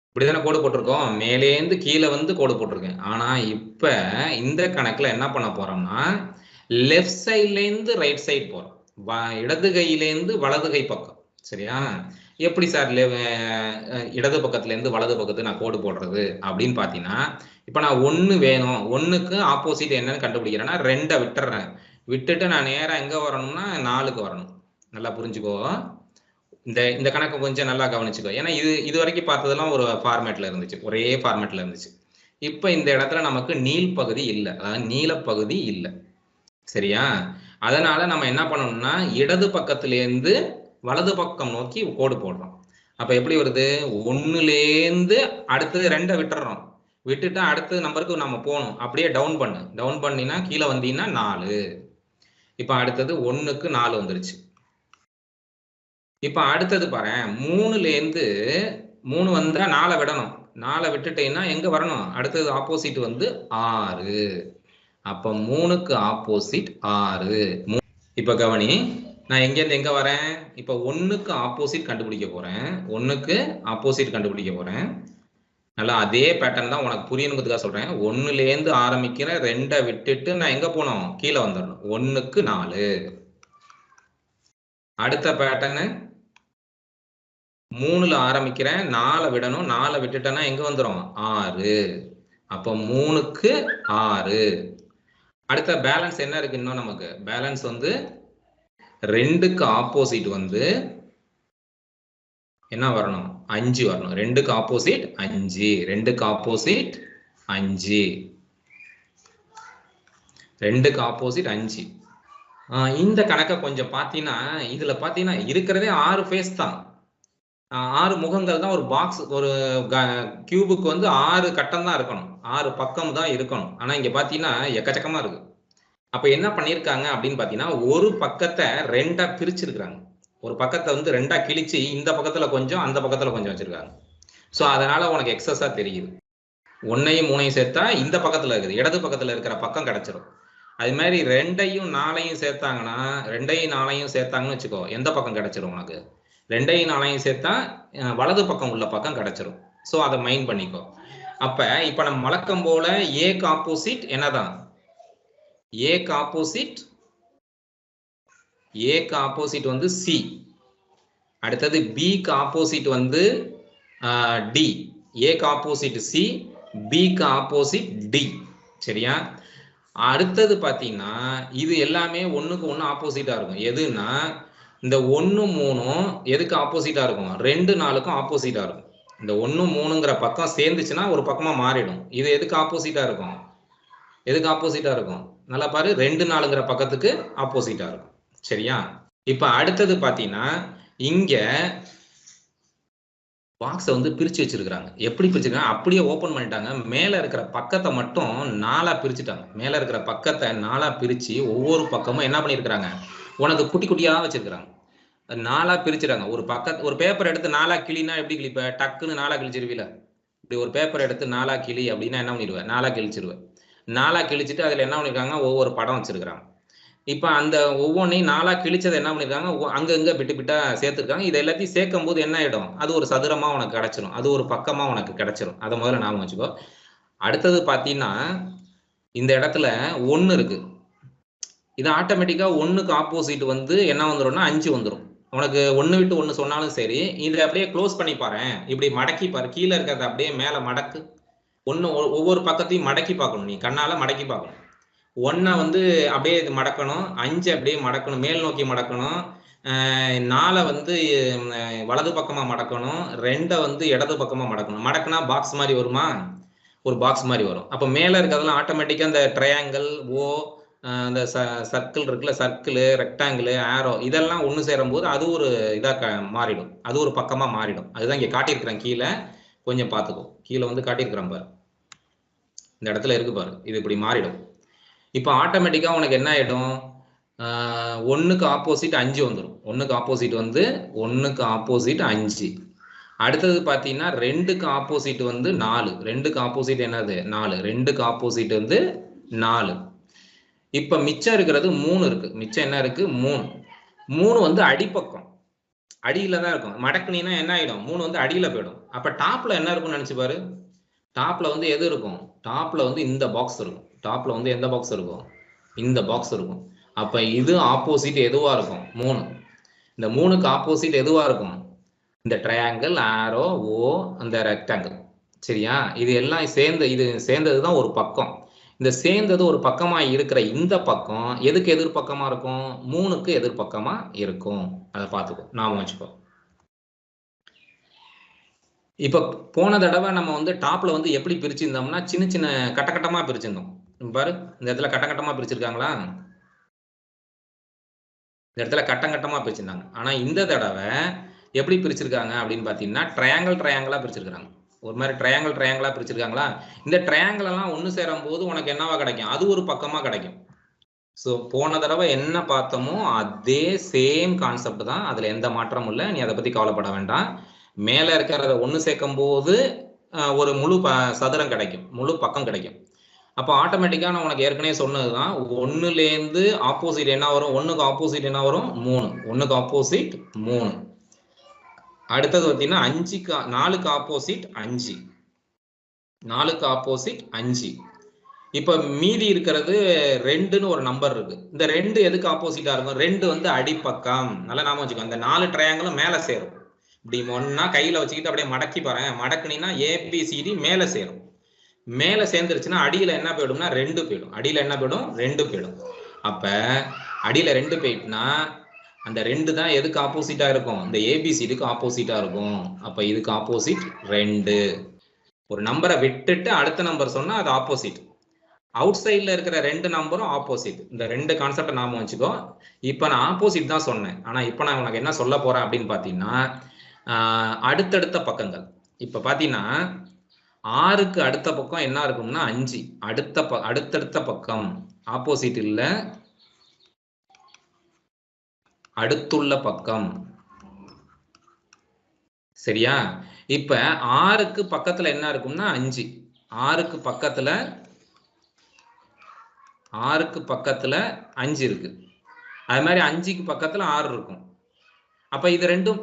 இப்படிதானே கோடு போட்டிருக்கோம். மேலேந்து கீழே வந்து கோடு போட்டிருக்கேன். ஆனா இப்ப இந்த கணக்குல என்ன பண்ண போறோம்னா லெஃப்ட் சைட்ல இருந்து ரைட் சைடு போறோம். இடது கையிலேருந்து வலது கை பக்கம். சரியா? எப்படி சார் இடது பக்கத்துல இருந்து வலது பக்கத்துக்கு நான் கோடு போடுறது அப்படின்னு பாத்தீங்கன்னா, இப்ப நான் 1 வேணும். 1க்கு ஆப்போசிட் என்னன்னு கண்டுபிடிக்கிறேன்னா 2 விட்டுறேன். விட்டுட்டு நான் நேரா எங்க வரணும்னா 4க்கு வரணும். நல்லா புரிஞ்சுக்கோ. இந்த கணக்கு கொஞ்சம் நல்லா கவனிச்சுக்கோ. ஏன்னா இது வரைக்கும் பார்த்ததெல்லாம் ஒரு ஃபார்மேட்ல இருந்துச்சு, ஒரே ஃபார்மேட்ல இருந்துச்சு. இப்ப இந்த இடத்துல நமக்கு நீள் பகுதி இல்லை, அதாவது நீளப்பகுதி இல்லை. சரியா? அதனால நம்ம என்ன பண்ணணும்னா இடது பக்கத்திலேருந்து வலது பக்கம் நோக்கி கோடு போடுறோம். அப்ப எப்படி வருது? 1லேருந்து அடுத்தது 2 விட்டுறோம். விட்டுட்டு அடுத்த நம்பருக்கு நம்ம போகணும். அப்படியே டவுன் பண்ணினா கீழே வந்தீங்கன்னா 4. இப்ப அடுத்தது 1க்கு 4 வந்துருச்சு. இப்ப அடுத்தது பாரு, 3லேருந்து 3 வந்தா 4 விடணும். 4 விட்டுட்டேன்னா எங்க வரணும்? அடுத்தது ஆப்போசிட் வந்து 6. அப்ப 3க்கு ஆப்போசிட் 6. இப்ப கவனி, நான் எங்கேருந்து எங்க வரேன்? இப்ப 1க்கு ஆப்போசிட் கண்டுபிடிக்க போறேன். 1க்கு ஆப்போசிட் கண்டுபிடிக்க போறேன். நல்லா அதே பேட்டர்ன் தான் உனக்கு புரியணுங்கிறதுக்காக சொல்றேன். 1லேருந்து ஆரம்பிக்கிறேன். 2 விட்டுட்டு நான் எங்க போனோம்? கீழே வந்துடணும். 1க்கு 4. அடுத்த பேட்டர்னு 3ல ஆரம்பிக்கிறேன். 4 விடணும். 4 விட்டுட்டேன்னா எங்க வந்துடும்? 6. அப்ப 3க்கு 6. அடுத்த பேலன்ஸ் என்ன இருக்கு? இன்னும் நமக்கு பேலன்ஸ் வந்து 2க்கு ஆப்போசிட் வந்து என்ன வரணும்? 5 வரணும். 2க்கு ஆப்போசிட் 5. 2க்கு ஆப்போசிட் 5. 2க்கு ஆப்போசிட் 5. இந்த கணக்கை கொஞ்சம் பார்த்தீங்கன்னா இதுல பார்த்தீங்கன்னா இருக்கிறதே 6 ஃபேஸ் தான். 6 முகங்கள் தான். ஒரு பாக்ஸ், ஒரு கியூபுக்கு வந்து 6 கட்டம் தான் இருக்கணும், 6 பக்கம் தான் இருக்கணும். ஆனா இங்க பாத்தீங்கன்னா எக்கச்சக்கமா இருக்கு. அப்ப என்ன பண்ணிருக்காங்க அப்படின்னு பாத்தீங்கன்னா ஒரு பக்கத்தை 2ஆ பிரிச்சிருக்காங்க. ஒரு பக்கத்தை வந்து 2ஆ கிழிச்சு இந்த பக்கத்துல கொஞ்சம் அந்த பக்கத்துல கொஞ்சம் வச்சிருக்காங்க. சோ அதனால உனக்கு எக்ஸஸா தெரியுது. 1ஐயும் 3ஐயும் சேர்த்தா இந்த பக்கத்துல இருக்குது, இடது பக்கத்துல இருக்கிற பக்கம் கிடைச்சிடும். அது மாதிரி 2ஐயும் 4ஐயும் சேர்த்தாங்கன்னா 2ஐயும் 4ஐயும் சேர்த்தாங்கன்னு வச்சுக்கோ, எந்த பக்கம் கிடைச்சிடும் உனக்கு? 2ஐயும் 4ஐயும் சேர்த்தா வலது பக்கம் உள்ள பக்கம் கிடைச்சிடும். சோ அதை மைண்ட் பண்ணிக்கோ. அப்ப இப்ப நம்ம வழக்கம் போல ஏக்கு ஆப்போசிட் என்னதான்? ஏக்கு ஆப்போசிட் வந்து சி. அடுத்தது பிக்கு ஆப்போசிட் வந்து டி. ஏக்கு ஆப்போசிட் சி, பிக்கு ஆப்போசிட் டி. சரியா? அடுத்தது பாத்தீங்கன்னா இது எல்லாமே 1க்கு 1 ஆப்போசிட்டா இருக்கும். எதுன்னா இந்த 1 3 எதுக்கு ஆப்போசிட்டா இருக்கும்? 2 4க்கும் ஆப்போசிட்டா இருக்கும். இந்த 1 3ங்கிற பக்கம் சேர்ந்துச்சுன்னா ஒரு பக்கமா மாறிடும். இது எதுக்கு ஆப்போசிட்டா இருக்கும்? எதுக்கு ஆப்போசிட்டா இருக்கும்? நல்லா பாரு, 2 4ங்கிற பக்கத்துக்கு ஆப்போசிட்டா இருக்கும். சரியா? இப்ப அடுத்தது பாத்தீங்கன்னா இங்க பாக்ஸை வந்து பிரிச்சு வச்சிருக்காங்க. எப்படி பிரிச்சிருக்காங்க? அப்படியே ஓபன் பண்ணிட்டாங்க. மேல இருக்கிற பக்கத்தை மட்டும் 4ஆ பிரிச்சுட்டாங்க. மேல இருக்கிற பக்கத்தை 4ஆ பிரிச்சு ஒவ்வொரு பக்கமும் என்ன பண்ணிருக்காங்க? உனக்கு குட்டி குட்டியா வச்சிருக்காங்க. 4ஆ பிரிச்சுட்டாங்க. ஒரு பேப்பர் எடுத்து 4ஆ கிளினா எப்படி கிளிப்ப? டக்குன்னு 4ஆ கிழிச்சிருவீல. இப்படி ஒரு பேப்பர் எடுத்து 4ஆ கிளி அப்படின்னா என்ன பண்ணிடுவேன், 4ஆ கிழிச்சிருவேன். 4ஆ கிழிச்சிட்டு அதில் என்ன பண்ணியிருக்காங்க, ஒவ்வொரு படம் வச்சிருக்கிறாங்க. இப்போ அந்த ஒவ்வொன்றையும் 4ஆ கிழிச்சதை என்ன பண்ணியிருக்காங்க, அங்கங்கே பிட்டு பிட்டா சேர்த்துருக்காங்க. இது எல்லாத்தையும் சேர்க்கும் போது என்ன ஆகிடும், அது ஒரு சதுரமாக உனக்கு கிடைச்சிரும், அது ஒரு பக்கமாக உனக்கு கிடைச்சிரும். அதை முதல்ல ஞாபகம் வச்சுக்கோ. அடுத்தது பார்த்தீங்கன்னா இந்த இடத்துல 1 இருக்கு. இது ஆட்டோமேட்டிக்காக 1க்கு ஆப்போசிட் வந்து என்ன வந்துடும்னா 5 வந்துடும். உனக்கு 1 விட்டு 1 சொன்னாலும் சரி, இதை அப்படியே க்ளோஸ் பண்ணி பாரு, இப்படி மடக்கி பாரு, கீழே இருக்கிறத அப்படியே மேலே மடக்கு. ஒவ்வொரு பக்கத்தையும் மடக்கி பார்க்கணும், நீ கண்ணால மடக்கி பார்க்கணும். 1 வந்து அப்படியே மடக்கணும், 5 அப்படியே மடக்கணும், மேல் நோக்கி மடக்கணும், 4 வந்து வலது பக்கமா மடக்கணும், 2 வந்து இடது பக்கமா மடக்கணும். மடக்குனா பாக்ஸ் மாதிரி வருமா, ஒரு பாக்ஸ் மாதிரி வரும். அப்போ மேலே இருக்கிறதெல்லாம் ஆட்டோமேட்டிக்காக இந்த ட்ரையாங்கிள், ஓ, அந்த சர்க்கிள் இருக்குல்ல, சர்க்கிள், ரெக்டாங்கிள், ஆரோ, இதெல்லாம் ஒன்று சேரும் போது அது ஒரு இதாக மாறிடும், அது ஒரு பக்கமாக மாறிடும். அதுதான் இங்கே காட்டியிருக்கிறேன், கீழே கொஞ்சம் பார்த்துக்கோ. கீழே வந்து காட்டியிருக்கிறேன் பாரு, இந்த இடத்துல இருக்கு பாரு, இது இப்படி மாறிடும். இப்போ ஆட்டோமேட்டிக்காக உனக்கு என்ன ஆகிடும், 1க்கு ஆப்போசிட் 5 வந்துடும். 1க்கு ஆப்போசிட் வந்து 1க்கு ஆப்போசிட் 5. அடுத்தது பார்த்தீங்கன்னா 2க்கு ஆப்போசிட் வந்து 4. 2க்கு ஆப்போசிட் என்னது, 4. 2க்கு ஆப்போசிட் வந்து 4. இப்போ மிச்சம் இருக்கிறது 3 இருக்கு. மிச்சம் என்ன இருக்கு, 3. 3 வந்து அடிப்பக்கம், அடியில தான் இருக்கும். மடக்குனீங்கன்னா என்ன ஆகிடும், 3 வந்து அடியில போயிடும். அப்போ டாப்ல என்ன இருக்கும்னு நினைச்சு பாரு. டாப்ல வந்து எது இருக்கும், டாப்ல வந்து இந்த பாக்ஸ் இருக்கும். டாப்ல வந்து எந்த பாக்ஸ் இருக்கும், இந்த பாக்ஸ் இருக்கும். அப்ப இது ஆப்போசிட் எதுவா இருக்கும், 3. இந்த 3க்கு ஆப்போசிட் எதுவா இருக்கும், இந்த ட்ரையாங்கிள், ஆரோ, ஓ, அந்த ரெக்டாங்கிள். சரியா, இது எல்லாம் சேர்ந்து, இது சேர்ந்ததுதான் ஒரு பக்கம். இந்த சேர்ந்தது ஒரு பக்கமா இருக்கிற இந்த பக்கம் எதுக்கு எதிர்பக்கமா இருக்கும், 3க்கு எதிர்பக்கமா இருக்கும். அதை பார்த்துக்கோ, நாம வச்சுக்கோ. இப்போ போன தடவை நம்ம வந்து டாப்ல வந்து எப்படி பிரிச்சிருந்தோம்னா சின்ன சின்ன கட்டக்கட்டமா பிரிச்சிருந்தோம் பாரு. இந்த இடத்துல கட்டங்கட்டமா பிரிச்சிருக்காங்களா, இந்த இடத்துல கட்டங்கட்டமா பிரிச்சிருந்தாங்க. ஆனா இந்த தடவை எப்படி பிரிச்சிருக்காங்க அப்படின்னு பாத்தீங்கன்னா ட்ரையாங்கிளா பிரிச்சிருக்காங்க. ஒரு மாதிரி ட்ரையாங்கிளா பிரிச்சிருக்காங்களா. இந்த ட்ரையாங்கிள் எல்லாம் ஒன்று சேரும் போது உனக்கு என்னவா கிடைக்கும், அது ஒரு பக்கமா கிடைக்கும். ஸோ போன தடவை என்ன பார்த்தோமோ அதே சேம் கான்செப்ட் தான், அதுல எந்த மாற்றமும் இல்லை. நீ அதை பத்தி கவலைப்பட வேண்டாம். மேல இருக்கிறத ஒன்று சேர்க்கும் போது ஒரு முழு சதுரம் கிடைக்கும், முழு பக்கம் கிடைக்கும். அப்போ ஆட்டோமேட்டிக்காக நான் உனக்கு ஏற்கனவே சொன்னதுதான், 1லேருந்து ஆப்போசிட் என்ன வரும், 1க்கு ஆப்போசிட் என்ன வரும், 3. 1க்கு ஆப்போசிட் 3. அடுத்தது பார்த்தீங்கன்னா 4க்கு ஆப்போசிட் 5. 4க்கு ஆப்போசிட் 5. இப்போ மீதி இருக்கிறது 2ன்னு ஒரு நம்பர் இருக்கு. இந்த 2 எதுக்கு ஆப்போசிட்டா இருக்கும், 2 வந்து அடிப்பக்கம். நல்லா நாம வச்சுக்கோ. இந்த 4 ட்ரையாங்கிளும் மேலே சேரும். இப்படி ஒன்னா கையில வச்சுக்கிட்டு அப்படியே மடக்கி பாருங்க, மடக்குனீங்கன்னா ஏபிசிடி மேலே சேரும். மேலே சேர்ந்துருச்சுன்னா அடியில என்ன போயிடும்னா 2 போயிடும். அடியில என்ன போயிடும், 2 போயிடும். அப்ப அடியில 2 போயிட்டுனா அந்த 2 தான் எதுக்கு ஆப்போசிட்டா இருக்கும், இந்த ஏபிசிடிக்கு ஆப்போசிட்டா இருக்கும். அப்ப இதுக்கு ஆப்போசிட் 2. ஒரு நம்பரை விட்டுட்டு அடுத்த நம்பர் சொன்னா அது ஆப்போசிட். அவுட் சைட்ல இருக்கிற 2 நம்பரும் ஆப்போசிட். இந்த 2 கான்செப்ட் நாம வச்சுக்கோ. இப்ப நான் ஆப்போசிட் தான் சொன்னேன். ஆனா இப்ப நான் உனக்கு என்ன சொல்ல போறேன் அப்படின்னு பாத்தீங்கன்னா அடுத்தடுத்த பக்கங்கள். இப்ப பாத்தீங்கன்னா 6க்கு அடுத்த பக்கம் என்ன இருக்கும்னா 5. அடுத்தடுத்த பக்கம், ஆப்போசிட் இல்ல, அடுத்துள்ள பக்கம். சரியா, இப்ப 6க்கு பக்கத்துல என்ன இருக்கும்னா 5. 6க்கு பக்கத்துல 5 இருக்கு. அது மாதிரி 5க்கு பக்கத்துல 6 இருக்கும். அப்ப இது ரெண்டும்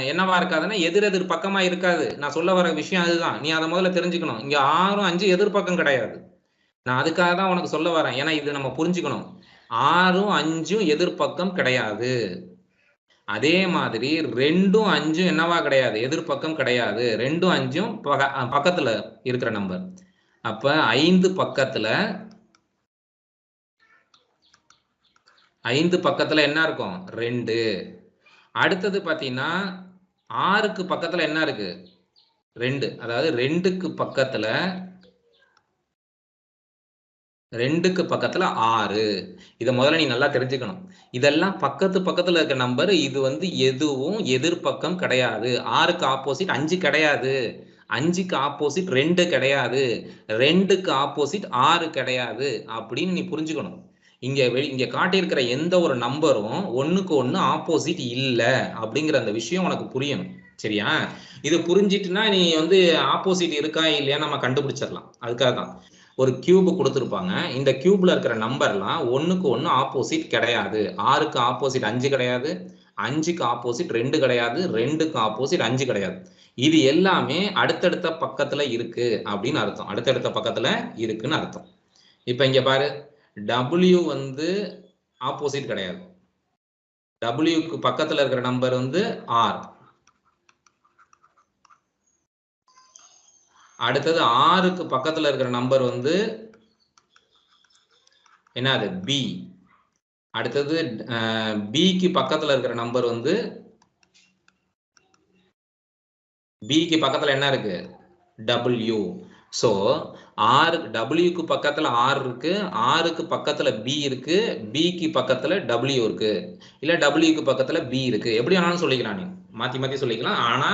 என்னவா இருக்காதுன்னா எதிரெதிர் பக்கமா இருக்காது. நான் சொல்ல வர விஷயம் அதுதான், நீ அதை முதல்ல தெரிஞ்சுக்கணும். இங்க 6ம் 5 எதிர்பக்கம் கிடையாது. நான் அதுக்காக தான் உனக்கு சொல்ல வரேன். ஏன்னா இது நம்ம புரிஞ்சுக்கணும். 6ம் 5ம் எதிர்பக்கம் கிடையாது. அதே மாதிரி 2ம் 5ம் என்னவா கிடையாது, எதிர்பக்கம் கிடையாது. 2ம் 5ம் பக்கத்துல இருக்கிற நம்பர். அப்ப 5 பக்கத்துல என்ன இருக்கும், 2. அடுத்தது பாத்தீங்கன்னா 6க்கு பக்கத்துல என்ன இருக்கு, 2. அதாவது 2க்கு பக்கத்துல 6. இதை முதல்ல நீ நல்லா தெரிஞ்சுக்கணும். இதெல்லாம் பக்கத்துல இருக்க நம்பர். இது வந்து எதுவும் எதிர்பக்கம் கிடையாது. 6க்கு ஆப்போசிட் 5 கிடையாது, 5க்கு ஆப்போசிட் 2 கிடையாது, 2க்கு ஆப்போசிட் 6 கிடையாது அப்படின்னு நீ புரிஞ்சுக்கணும். இங்க காட்டியிருக்கிற எந்த ஒரு நம்பரும் 1க்கு 1 ஆப்போசிட் இல்லை அப்படிங்கிற அந்த விஷயம் உனக்கு புரியணும். சரியா? இது புரிஞ்சிட்டுனா நீ வந்து ஆப்போசிட் இருக்கா இல்லையா நம்ம கண்டுபிடிச்சிடலாம். அதுக்காக தான் ஒரு கியூப் கொடுத்துருப்பாங்க. இந்த கியூப்ல இருக்கிற நம்பர்லாம் ஒன்னுக்கு ஒன்று ஆப்போசிட் கிடையாது. 6க்கு ஆப்போசிட் 5 கிடையாது, 5க்கு ஆப்போசிட் 2 கிடையாது, 2க்கு ஆப்போசிட் 5 கிடையாது. இது எல்லாமே அடுத்தடுத்த பக்கத்துல இருக்கு அப்படின்னு அர்த்தம். அடுத்தடுத்த பக்கத்துல இருக்குன்னு அர்த்தம். இப்ப இங்க பாரு, W வந்து ஆப்போசிட் கிடையாது. Wக்கு பக்கத்துல இருக்கிற நம்பர் வந்து R. அடுத்தது Rக்கு பக்கத்துல இருக்கிற நம்பர் வந்து என்னது? B. அடுத்தது Bக்கு பக்கத்துல இருக்கிற நம்பர் வந்து Bக்கு பக்கத்துல என்ன இருக்கு? W. சோ Wக்கு பக்கத்துல R இருக்கு, Rக்கு பக்கத்துல B இருக்கு, Bக்கு பக்கத்துல W இருக்கு, இல்ல Wக்கு பக்கத்துல B இருக்கு. எப்படி வேணாலும் சொல்லிக்கலாம், நீ மாத்தி மாத்தி சொல்லிக்கலாம். ஆனா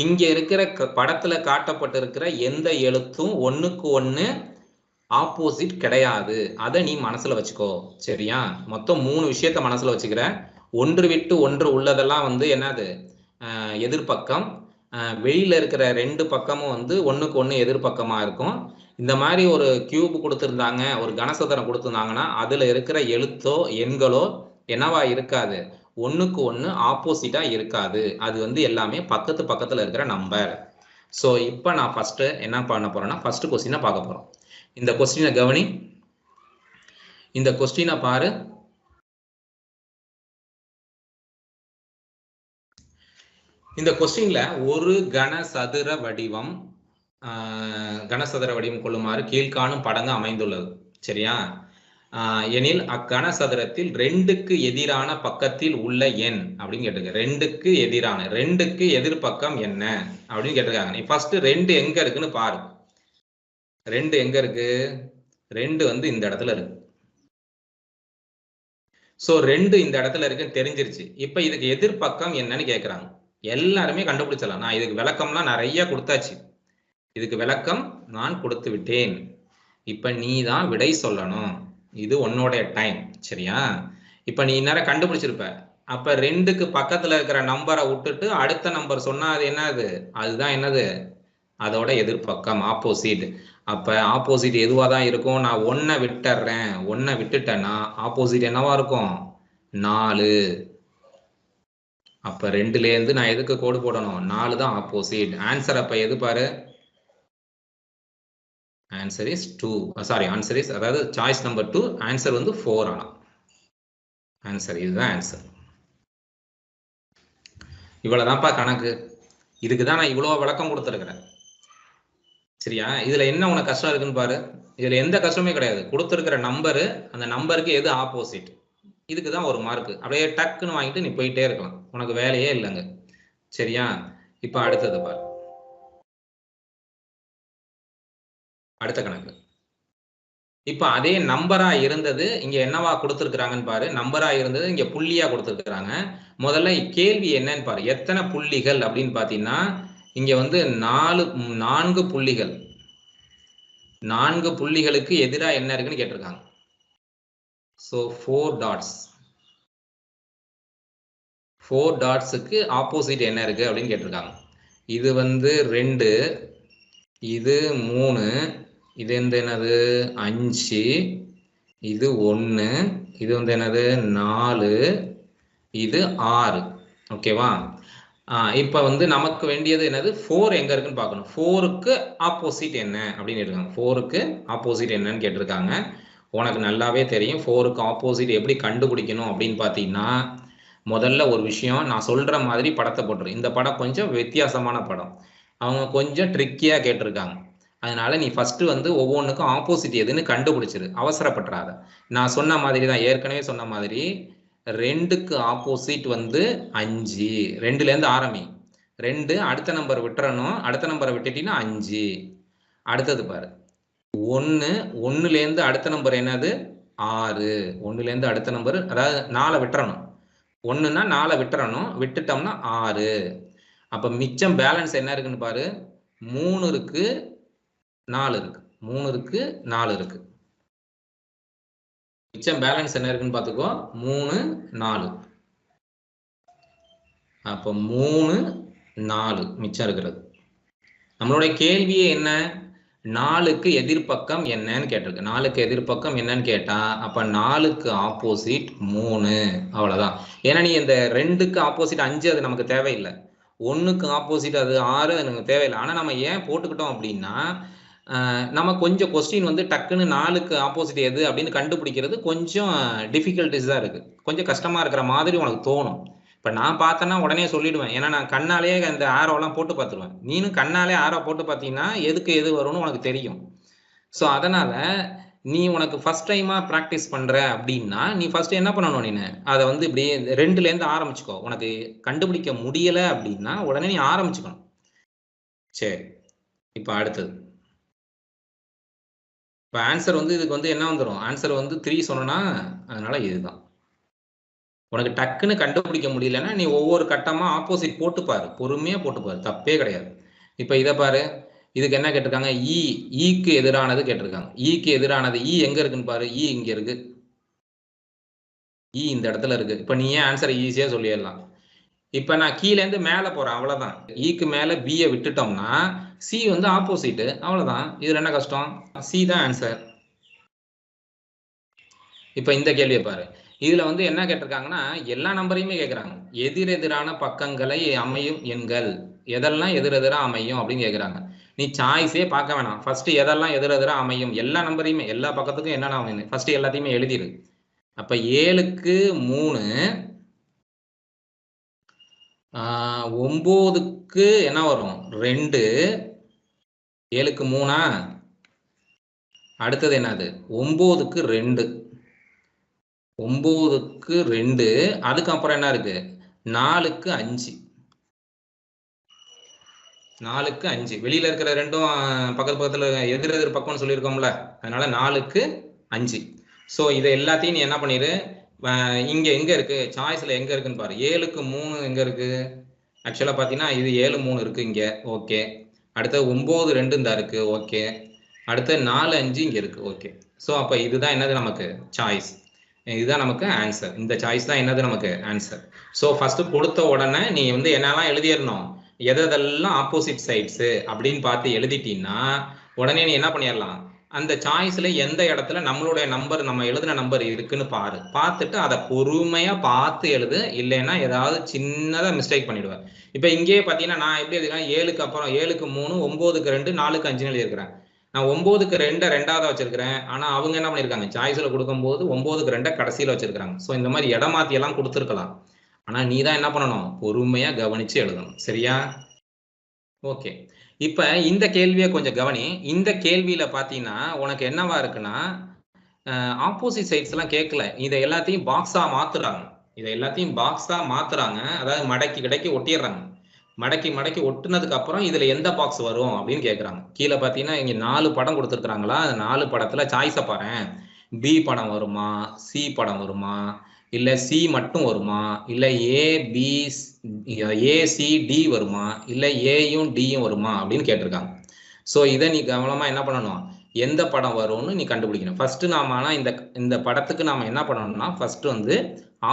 இங்க இருக்கிற படத்துல காட்டப்பட்டிருக்கிற எந்த எழுத்தும் ஒண்ணுக்கு ஒண்ணு ஆப்போசிட் கிடையாது. அதை நீ மனசுல வச்சுக்கோ. சரியா? மொத்தம் 3 விஷயத்த மனசுல வச்சுக்கிற. ஒன்று விட்டு ஒன்று உள்ளதெல்லாம் வந்து என்னது? எதிர்பக்கம். வெளியில இருக்கிற 2 பக்கமும் வந்து ஒண்ணுக்கு ஒண்ணு எதிர்பக்கமா இருக்கும். இந்த மாதிரி ஒரு கியூப் கொடுத்திருந்தாங்க, ஒரு கனசதுரம் கொடுத்திருந்தாங்கன்னா அதுல இருக்கிற எழுத்தோ எண்களோ என்னவா இருக்காது? ஒண்ணுக்கு ஒண்ணு ஆப்போசிட்டா இருக்காது. அது வந்து எல்லாமே பக்கத்துல இருக்கிற நம்பர். சோ இப்ப நான் ஃபர்ஸ்ட் என்ன பண்ண போறேன்னா, ஃபர்ஸ்ட் கொஸ்டினை பார்க்க போறோம். இந்த கொஸ்டினை கவனி. இந்த கொஸ்டினை பாரு. இந்த கொஸ்டின்ல ஒரு கனசதுர வடிவம் கொள்ளுமாறு கீழ்காணும் படங்கள் அமைந்துள்ளது. சரியா? எனில் அக்கனசதுரத்தில் 2க்கு எதிரான பக்கத்தில் உள்ள எண் அப்படின்னு கேட்டிருக்க. 2க்கு எதிரான, 2க்கு எதிர்பக்கம் என்ன அப்படின்னு கேட்டிருக்காங்க. நீ ஃபர்ஸ்ட் 2 எங்க இருக்குன்னு பாரு. 2 எங்க இருக்கு? 2 வந்து இந்த இடத்துல இருக்கு. சோ 2 இந்த இடத்துல இருக்குன்னு தெரிஞ்சிருச்சு. இப்ப இதுக்கு எதிர்பக்கம் என்னன்னு கேட்கிறாங்க. எல்லாருமே கண்டுபிடிச்சலாம். நான் இதுக்கு விளக்கம்லாம் நிறைய கொடுத்தாச்சு. இதுக்கு விளக்கம் நான் கொடுத்து விட்டேன். இப்ப நீ தான் விடை சொல்லணும். இது உன்னோட டைம். சரியா? இப்ப நீ நேரம் கண்டுபிடிச்சிருப்ப. அப்ப 2க்கு பக்கத்துல இருக்கிற நம்பரை விட்டுட்டு அடுத்த நம்பர் சொன்னா அது என்னது? அதுதான் என்னது? அதோட எதிர்பக்கம், ஆப்போசிட். அப்ப ஆப்போசிட் எதுவா தான் இருக்கும்? நான் 1 விட்டுறேன். 1 விட்டுட்டேன்னா ஆப்போசிட் என்னவா இருக்கும்? 4. அப்ப 2ல இருந்து நான் எதுக்கு கோடு போடணும்? 4 தான் ஆப்போசிட். ஆன்சர் அப்ப எது பாரு? Answer is 2. Sorry, answer is, அதாவது சாய்ஸ் நம்பர் 2. ஆன்சர் வந்து 4 ஆனா. ஆன்சர் இதுதான் ஆன்சர். இவ்வளவுதான்ப்பா கணக்கு. இதுக்கு தான் நான் இவ்வளவு விளக்கம் கொடுத்துருக்கிறேன். சரியா? இதுல என்ன உனக்கு கஷ்டம் இருக்குன்னு பாரு. இதுல எந்த கஷ்டமே கிடையாது. கொடுத்துருக்கிற நம்பரு, அந்த நம்பருக்கு எது ஆப்போசிட், இதுக்குதான் ஒரு மார்க். அப்படியே டக்குன்னு வாங்கிட்டு நீ போயிட்டே இருக்கலாம். உனக்கு வேலையே இல்லைங்க. சரியா? இப்ப அடுத்தது பாரு. அடுத்த கணக்கு. இப்ப அதே நம்பரா இருந்தது இங்க என்னவா கொடுத்திருக்கிறாங்கன்னு பாரு. நம்பரா இருந்தது இங்க புள்ளியா கொடுத்திருக்கிறாங்க. முதல்ல கேள்வி என்னன்னு பாரு. எத்தனை புள்ளிகள் அப்படின்னு பாத்தீங்கன்னா இங்க வந்து 4 புள்ளிகள். 4 புள்ளிகளுக்கு எதிரா என்ன இருக்குன்னு கேட்டிருக்காங்க. So 4 dots. 4 டாட்ஸுக்கு ஆப்போசிட் என்ன இருக்கு அப்படின்னு கேட்டிருக்காங்க. இது வந்து 2, இது 3, இது வந்து என்னது 5, இது 1, இது வந்து என்னது 4, இது 6. ஓகேவா? இப்ப வந்து நமக்கு வேண்டியது என்னது? 4 எங்க இருக்குன்னு பார்க்கணும். 4க்கு ஆப்போசிட் என்ன அப்படின்னு கேட்டிருக்காங்க. 4க்கு ஆப்போசிட் என்னன்னு கேட்டிருக்காங்க. உனக்கு நல்லாவே தெரியும் 4க்கு ஆப்போசிட் எப்படி கண்டுபிடிக்கணும் அப்படின்னு பார்த்தீங்கன்னா, முதல்ல ஒரு விஷயம் நான் சொல்ற மாதிரி படத்தை போட்டுரு. இந்த படம் கொஞ்சம் வித்தியாசமான படம். அவங்க கொஞ்சம் ட்ரிக்கியா கேட்டிருக்காங்க. அதனால நீ ஃபர்ஸ்ட் வந்து ஒவ்வொன்றுக்கும் ஆப்போசிட் எதுன்னு கண்டுபிடிச்சிரு. அவசரப்பட்டுறாத. நான் சொன்ன மாதிரி தான், ஏற்கனவே சொன்ன மாதிரி 2க்கு ஆப்போசிட் வந்து 5. 2ல இருந்து ஆரம்பி. 2 அடுத்த நம்பர் விட்டுறணும். அடுத்த நம்பரை விட்டுட்டீங்கன்னா 5. அடுத்தது பாரு 1. 1ல இருந்து அடுத்த நம்பர் என்னது? 6. 1ல இருந்து அடுத்த நம்பர், அதாவது 4 விட்டுறணும். 1ன்னா 4 விட்டுறணும். விட்டுட்டோம்னா 6. அப்ப மிச்சம் பேலன்ஸ் என்ன இருக்குன்னு பாரு. 3 இருக்கு, 4 இருக்கு. 3 இருக்கு, 4 இருக்கு. மிச்சம் பேலன்ஸ் என்ன இருக்குன்னு பாத்துக்கோ. 3, 4. அப்ப 3, 4 மிச்சம் இருக்கிறது. நம்மளுடைய கேள்வியே என்ன? 4க்கு எதிர்பக்கம் என்னன்னு கேட்டிருக்கு. 4க்கு எதிர்பக்கம் என்னன்னு கேட்டா அப்ப 4க்கு ஆப்போசிட் 3. அவ்வளவுதான். ஏன்னா நீ இந்த 2க்கு ஆப்போசிட் 5 அது நமக்கு தேவையில்லை. 1க்கு ஆப்போசிட் அது 6 அது நமக்கு தேவையில்லை. ஆனா நம்ம ஏன் போட்டுக்கிட்டோம் அப்படின்னா நம்ம கொஞ்சம் கொஸ்டின் வந்து டக்குன்னு 4க்கு ஆப்போசிட் எது அப்படின்னு கண்டுபிடிக்கிறது கொஞ்சம் டிஃபிகல்ட்டிஸ் தான் இருக்கு. கொஞ்சம் கஷ்டமா இருக்கிற மாதிரி உனக்கு தோணும். இப்ப நான் பார்த்தேன்னா உடனே சொல்லிடுவேன். ஏன்னா நான் கண்ணாலேயே அந்த ஆரோலாம் போட்டு பார்த்துருவேன். நீனும் கண்ணாலே ஆரோ போட்டு பார்த்தீங்கன்னா எதுக்கு எது வரும்னு உனக்கு தெரியும். ஸோ அதனால நீ உனக்கு ஃபர்ஸ்ட் டைமா ப்ராக்டிஸ் பண்ற அப்படின்னா நீ ஃபர்ஸ்ட் என்ன பண்ணணும்? நீ அதை வந்து இப்படி 2லேருந்து ஆரம்பிச்சுக்கோ. உனக்கு கண்டுபிடிக்க முடியல அப்படின்னா உடனே நீ ஆரம்பிச்சுக்கணும். சரி, இப்ப அடுத்தது. இப்போ ஆன்சர் வந்து இதுக்கு வந்து என்ன வந்துடும்? ஆன்சர் வந்து 3 சொன்னா அதனால இதுதான். உனக்கு டக்குன்னு கண்டுபிடிக்க முடியலன்னா நீ ஒவ்வொரு கட்டமா ஆப்போசிட் போட்டு பாரு, பொறுமையா போட்டு பாரு, தப்பே கிடையாது. இப்ப இதை பாரு, இதுக்கு என்ன கேட்டிருக்காங்க? ஈக்கு எதிரானது கேட்டிருக்காங்க. ஈக்கு எதிரானது ஈ எங்க இருக்குன்னு பாரு. ஈ இங்க இருக்கு, ஈ இந்த இடத்துல இருக்கு. இப்ப நீ ஏன் ஆன்சரை ஈஸியா சொல்லிடலாம். இப்ப நான் கீழே இருந்து மேல போறேன், அவ்வளவுதான். ஈக்கு மேல பியை விட்டுட்டோம்னா சி வந்து ஆப்போசிட், அவ்வளவுதான். இதுல என்ன கஷ்டம்? சி தான் ஆன்சர். இப்ப இந்த கேள்வியை பாரு. இதுல வந்து என்ன கேட்டிருக்காங்கன்னா எல்லா நம்பரையுமே கேட்கறாங்க. எதிரெதிரான பக்கங்களை அமையும் எண்கள் எதெல்லாம் எதிரெதிரா அமையும் அப்படின்னு கேட்கறாங்க. நீ சாய்ஸே பார்க்க வேணாம். ஃபர்ஸ்ட் எதெல்லாம் எதிரெதிரா அமையும் எல்லா நம்பரையுமே, எல்லா பக்கத்துக்கும் என்னென்ன அமையும் ஃபர்ஸ்ட் எல்லாத்தையுமே எழுதிரு. அப்ப 7க்கு 3, 9க்கு என்ன வரும்? 2. 7க்கு 3. அடுத்தது என்னது? 9க்கு 2. 9க்கு 2. அதுக்கப்புறம் என்ன இருக்கு? 4க்கு 5. 4க்கு 5. வெளியில இருக்கிற ரெண்டும் பக்கத்து பக்கத்துல எதிர் பக்கம்னு சொல்லியிருக்கோம்ல, அதனால 4க்கு 5. ஸோ இதை எல்லாத்தையும் நீ என்ன பண்ணிரு, இங்க எங்க இருக்கு சாய்ஸ்ல எங்க இருக்குன்னு பாரு. 7க்கு 3 எங்க இருக்கு? ஆக்சுவலா பாத்தீங்கன்னா இது 7 3 இருக்கு இங்க, ஓகே. அடுத்து 9 2 தான் இருக்கு, ஓகே. அடுத்து 4 5 இங்க இருக்கு, ஓகே. ஸோ அப்ப இதுதான் என்னது நமக்கு? சாய்ஸ். இதுதான் நமக்கு ஆன்சர். இந்த சாய்ஸ் தான் என்னது நமக்கு? ஆன்சர். ஸோ ஃபர்ஸ்ட் கொடுத்த உடனே நீ வந்து என்னெல்லாம் எழுதிடணும், எதெல்லாம் ஆப்போசிட் சைட்ஸ் அப்படின்னு பார்த்து எழுதிட்டீங்கன்னா உடனே நீ என்ன பண்ணிடலாம், அந்த சாய்ஸ்ல எந்த இடத்துல நம்மளுடைய நம்பர், நம்ம எழுதின நம்பர் இருக்குன்னு பாரு. பார்த்துட்டு அதை பொறுமையா பார்த்து எழுது, இல்லைன்னா ஏதாவது சின்னதா மிஸ்டேக் பண்ணிடுவேன். இப்ப இங்கேயே பாத்தீங்கன்னா நான் எப்படி எழுதிருக்கேன்? 7க்கு அப்புறம் 7க்கு 3, 9க்கு 2, 4க்கு 5 எழுதியிருக்கிறேன். நான் 9க்கு 2 2ஆவதா வச்சிருக்கிறேன். ஆனா அவங்க என்ன பண்ணிருக்காங்க, சாய்ஸ்ல கொடுக்கும்போது 9க்கு 2 கடைசியில வச்சிருக்காங்க. ஸோ இந்த மாதிரி இடமாத்தி எல்லாம் கொடுத்துருக்கலாம். ஆனா நீ தான் என்ன பண்ணணும், பொறுமையா கவனிச்சு எழுதணும். சரியா? ஓகே. இப்ப இந்த கேள்வியை கொஞ்சம் கவனி. இந்த கேள்வியில பாத்தீங்கன்னா உனக்கு என்னவா இருக்குன்னா ஆப்போசிட் சைட்ஸ் எல்லாம் கேட்கல, இதை எல்லாத்தையும் பாக்ஸா மாத்துறாங்க. இதை எல்லாத்தையும் பாக்ஸா மாத்துறாங்க, அதாவது மடக்கி கிடைக்கி ஒட்டிடுறாங்க. மடக்கி மடக்கி ஒட்டுனதுக்கு அப்புறம் இதுல எந்த பாக்ஸ் வரும் அப்படின்னு கேட்கறாங்க. கீழே பாத்தீங்கன்னா இங்க 4 படம் கொடுத்துருக்காங்களா, அந்த 4 படத்துல சாய்ஸை பாரு. பி படம் வருமா, சி படம் வருமா, இல்ல சி மட்டும் வருமா, இல்ல ஏசிடி வருமா, இல்ல ஏயும் டியும் வருமா அப்படின்னு கேட்டிருக்காங்க. ஸோ இதை நீ கவனமா என்ன பண்ணணும், எந்த படம் வரும்னு நீ கண்டுபிடிக்கணும். ஃபர்ஸ்ட் நாம ஆனா இந்த படத்துக்கு நாம என்ன பண்ணணும்னா ஃபர்ஸ்ட் வந்து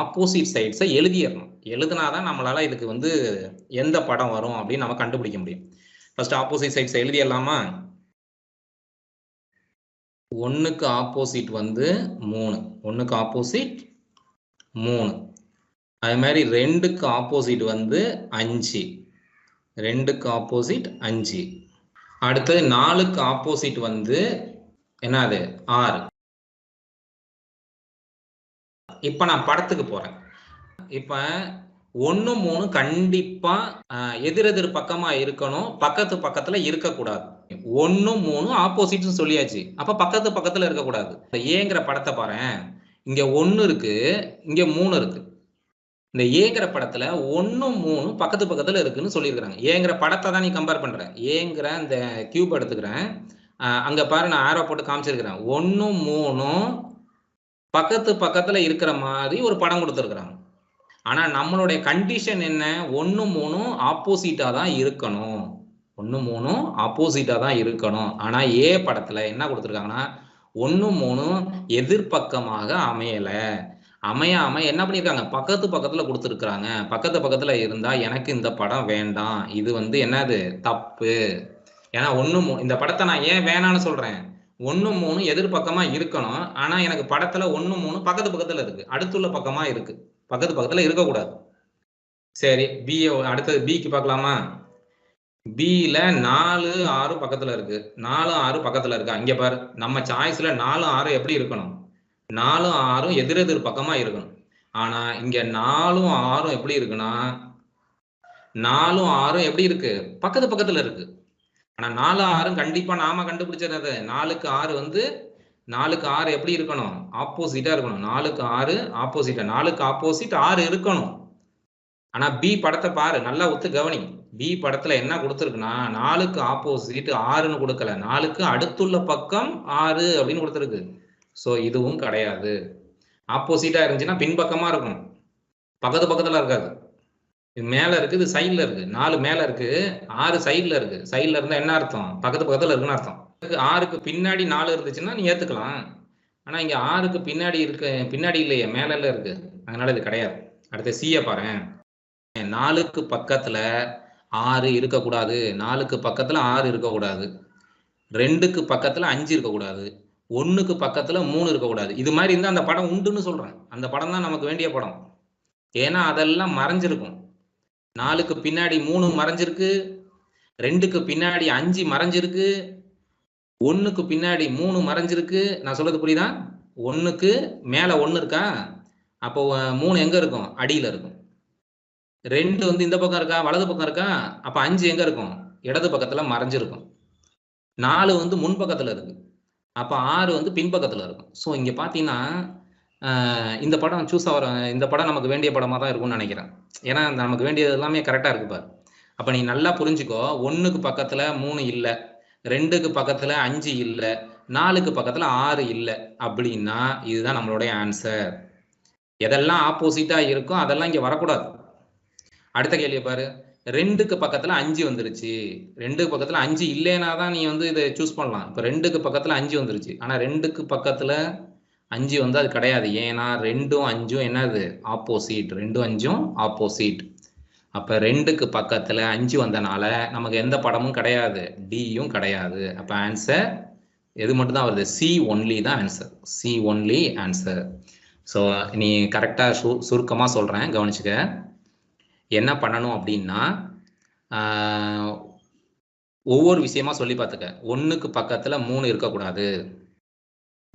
ஆப்போசிட் சைட்ஸை எழுதிடணும். எழுதினாதான் நம்மளால இதுக்கு வந்து எந்த படம் வரும் அப்படின்னு நம்ம கண்டுபிடிக்க முடியும். ஃபர்ஸ்ட் ஆப்போசிட் சைட்ஸை எழுதிடலாமா? 1க்கு ஆப்போசிட் வந்து 3, 1க்கு ஆப்போசிட் 3. அதே மாதிரி 2க்கு ஆப்போசிட் வந்து 5, 2க்கு ஆப்போசிட் 5. அடுத்தது 4க்கு ஆப்போசிட் வந்து என்னது? 6. இப்ப நான் படத்துக்கு போறேன். இப்ப 1 3 கண்டிப்பா எதிரெதிர் பக்கமா இருக்கணும், பக்கத்து பக்கத்துல இருக்கக்கூடாது. 1 3 ஆப்போசிட்னு சொல்லியாச்சு, அப்ப பக்கத்து பக்கத்துல இருக்கக்கூடாது. ஏங்கிற படத்தை பாரு, இங்க 1 இருக்கு, இங்க 3 இருக்கு. இந்த ஏங்கிற படத்துல 1 3 பக்கத்து பக்கத்துல இருக்குன்னு சொல்லியிருக்கிறாங்க. ஏங்கிற படத்தை தான் நீ கம்பேர் பண்ற. ஏங்கிற இந்த கியூப் எடுத்துக்கிறேன், அங்க பாரு நான் ஆரோ போட்டு காமிச்சிருக்கிறேன். 1 3 பக்கத்து பக்கத்துல இருக்கிற மாதிரி ஒரு படம் கொடுத்துருக்குறாங்க. ஆனா நம்மளுடைய கண்டிஷன் என்ன? 1 3 ஆப்போசிட்டா தான் இருக்கணும். 1 3 ஆப்போசிட்டா தான் இருக்கணும். ஆனா ஏ படத்துல என்ன கொடுத்துருக்காங்கன்னா 1 3 எதிர்பக்கமாக அமையல. அமையாம என்ன பண்ணிருக்காங்க, பக்கத்து பக்கத்துல கொடுத்துருக்காங்க. பக்கத்துல இருந்தா எனக்கு இந்த படம் வேண்டாம், இது வந்து என்னது தப்பு. ஏன்னா 1, 3 இந்த படத்தை நான் ஏன் வேணான்னு சொல்றேன், 1, 3 எதிர்பக்கமா இருக்கணும். ஆனா எனக்கு படத்துல 1, 3 பக்கத்துல இருக்கு, அடுத்துள்ள பக்கமா இருக்கு, பக்கத்துல இருக்கக்கூடாது. சரி, பி அடுத்தது பிக்கு பார்க்கலாமா? பில 4, 6 பக்கத்துல இருக்கு. 4, 6 பக்கத்துல இருக்கா? இங்க பாரு, நம்ம சாய்ஸ்ல 4, 6 எப்படி இருக்கணும், 4, 6 எதிரெதிர் பக்கமா இருக்கணும். ஆனா இங்க 4, 6 எப்படி இருக்குன்னா, 4, 6 எப்படி இருக்கு, பக்கத்துல இருக்கு. ஆனா 4, 6 கண்டிப்பா நாம கண்டுபிடிச்சது 4க்கு 6 வந்து 4க்கு 6 எப்படி இருக்கணும், ஆப்போசிட்டா இருக்கணும். 4க்கு 6 ஆப்போசிட்டா, 4க்கு ஆப்போசிட் 6 இருக்கணும். ஆனா பி படத்தை பாரு, நல்லா ஒத்து கவனி. பி படத்துல என்ன கொடுத்துருக்குன்னா 4க்கு ஆப்போசிட் 6ன்னு கொடுக்கல, 4க்கு அடுத்துள்ள பக்கம் 6 அப்படின்னு கொடுத்துருக்கு. சோ இதுவும் கிடையாது. ஆப்போசிட்டா இருந்துச்சுன்னா பின்பக்கமா இருக்கும், பக்கத்துல இருக்காது. இது மேல இருக்கு, இது சைட்ல இருக்கு. 4 மேல இருக்கு, 6 சைட்ல இருக்கு. சைட்ல இருந்தா என்ன அர்த்தம், பக்கத்துல இருக்குன்னு அர்த்தம். 6க்கு பின்னாடி 4 இருந்துச்சுன்னா நீ ஏத்துக்கலாம். ஆனா இங்க 6க்கு பின்னாடி இல்லையே, மேல இருக்கு, அதனால இது கிடையாது. அடுத்து சியை பாரு. 4க்கு பக்கத்துல 6 இருக்கக்கூடாது, 4க்கு பக்கத்துல 6 இருக்கக்கூடாது, 2க்கு பக்கத்துல 5 இருக்கக்கூடாது, 1க்கு பக்கத்துல 3 இருக்கக்கூடாது. இது மாதிரி இருந்தா அந்த படம் உண்டுன்னு சொல்றேன். அந்த படம் தான் நமக்கு வேண்டிய படம். ஏன்னா அதெல்லாம் மறைஞ்சிருக்கும். 4க்கு பின்னாடி 3 மறைஞ்சிருக்கு, 2க்கு பின்னாடி 5 மறைஞ்சிருக்கு, 1க்கு பின்னாடி 3 மறைஞ்சிருக்கு. நான் சொல்றது புரியுதா? 1க்கு மேல 1 இருக்கா, அப்போ 3 எங்க இருக்கும், அடியில இருக்கும். 2 வந்து இந்த பக்கம் இருக்கா, வலது பக்கம் இருக்கா, அப்ப 5 எங்க இருக்கும், இடது பக்கத்துல மறைஞ்சிருக்கும். 4 வந்து முன்பக்கத்துல இருக்கு, அப்ப 6 வந்து பின்பக்கத்துல இருக்கும். ஸோ இங்க பாத்தீங்கன்னா இந்த படம் இந்த படம் நமக்கு வேண்டிய படமா தான் இருக்கும்னு நினைக்கிறேன். ஏன்னா நமக்கு வேண்டியது எல்லாமே கரெக்டா இருக்கு பாரு. அப்ப நீ நல்லா புரிஞ்சுக்கோ, 1க்கு பக்கத்துல 3 இல்ல, 2க்கு பக்கத்துல 5 இல்ல, 4க்கு பக்கத்துல 6 இல்ல அப்படின்னா இதுதான் நம்மளுடைய ஆன்சர். எதெல்லாம் ஆப்போசிட்டா இருக்கும் அதெல்லாம் இங்க வரக்கூடாது. அடுத்த கேள்வி பாரு, 2க்கு பக்கத்துல 5 வந்துருச்சு, 2க்கு பக்கத்துல 5 இல்லைன்னா தான் நீ வந்து இதை சூஸ் பண்ணலாம். இப்ப 2க்கு பக்கத்துல 5 வந்துருச்சு, ஆனா 2க்கு பக்கத்துல 5 வந்து அது கிடையாது. ஏன்னா 2ம் 5ம் என்னது, ஆப்போசிட். 2ம் 5ம் ஆப்போசிட். அப்ப 2க்கு பக்கத்துல 5 வந்தனால நமக்கு எந்த படமும் கிடையாது, டியும் கிடையாது. அப்ப ஆன்சர் எது மட்டும் தான் வருது, சி ஒன்லி தான் answer, C only answer. So நீ கரெக்டா சுருக்கமா சொல்றேன், கவனிச்சுக்க. என்ன பண்ணணும் அப்படின்னா, ஒவ்வொரு விஷயமா சொல்லி பார்த்துக்க. 1க்கு பக்கத்துல 3 இருக்கக்கூடாது,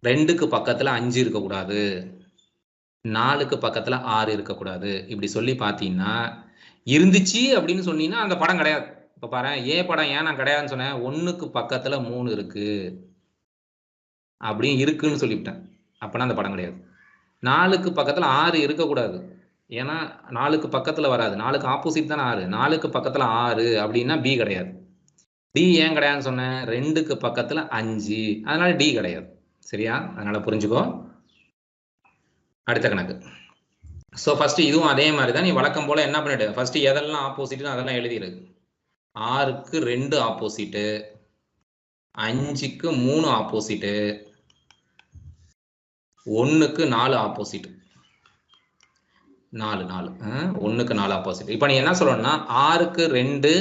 2க்கு பக்கத்துல 5 இருக்கக்கூடாது, 4க்கு பக்கத்துல 6 இருக்கக்கூடாது. இப்படி சொல்லி பார்த்தீங்கன்னா, இருந்துச்சு அப்படின்னு சொன்னீங்கன்னா அந்த படம் கிடையாது. இப்ப பாரு, படம் ஏன் நான் கிடையாதுன்னு சொன்னேன், 1க்கு பக்கத்துல 3 இருக்கு அப்படின்னு இருக்குன்னு சொல்லிவிட்டேன், அப்பனா அந்த படம் கிடையாது. 4க்கு பக்கத்துல 6 இருக்கக்கூடாது, ஏன்னா 4க்கு பக்கத்துல வராது, 4க்கு ஆப்போசிட் தானே 6, 4க்கு பக்கத்துல 6 அப்படின்னா பி கிடையாது. டி ஏன் கிடையாதுன்னு சொன்னேன், 2க்கு பக்கத்துல 5, அதனால டி கிடையாது. சரியா? அதனால புரிஞ்சுக்கோ. அடுத்த கணக்கு. ஸோ ஃபர்ஸ்ட் இதுவும் அதே மாதிரி தான், நீ வழக்கம் போல என்ன பண்ணிடு, ஃபர்ஸ்ட் எதெல்லாம் ஆப்போசிட் அதெல்லாம் எழுதிடு. 6க்கு 2 ஆப்போசிட்டு, 5க்கு 3 ஆப்போசிட்டு, 1க்கு 4 ஆப்போசிட். 1க்கு 4 ஆப்போசிட். இப்ப நீ என்ன சொல்லணும்னா, 6க்கு 2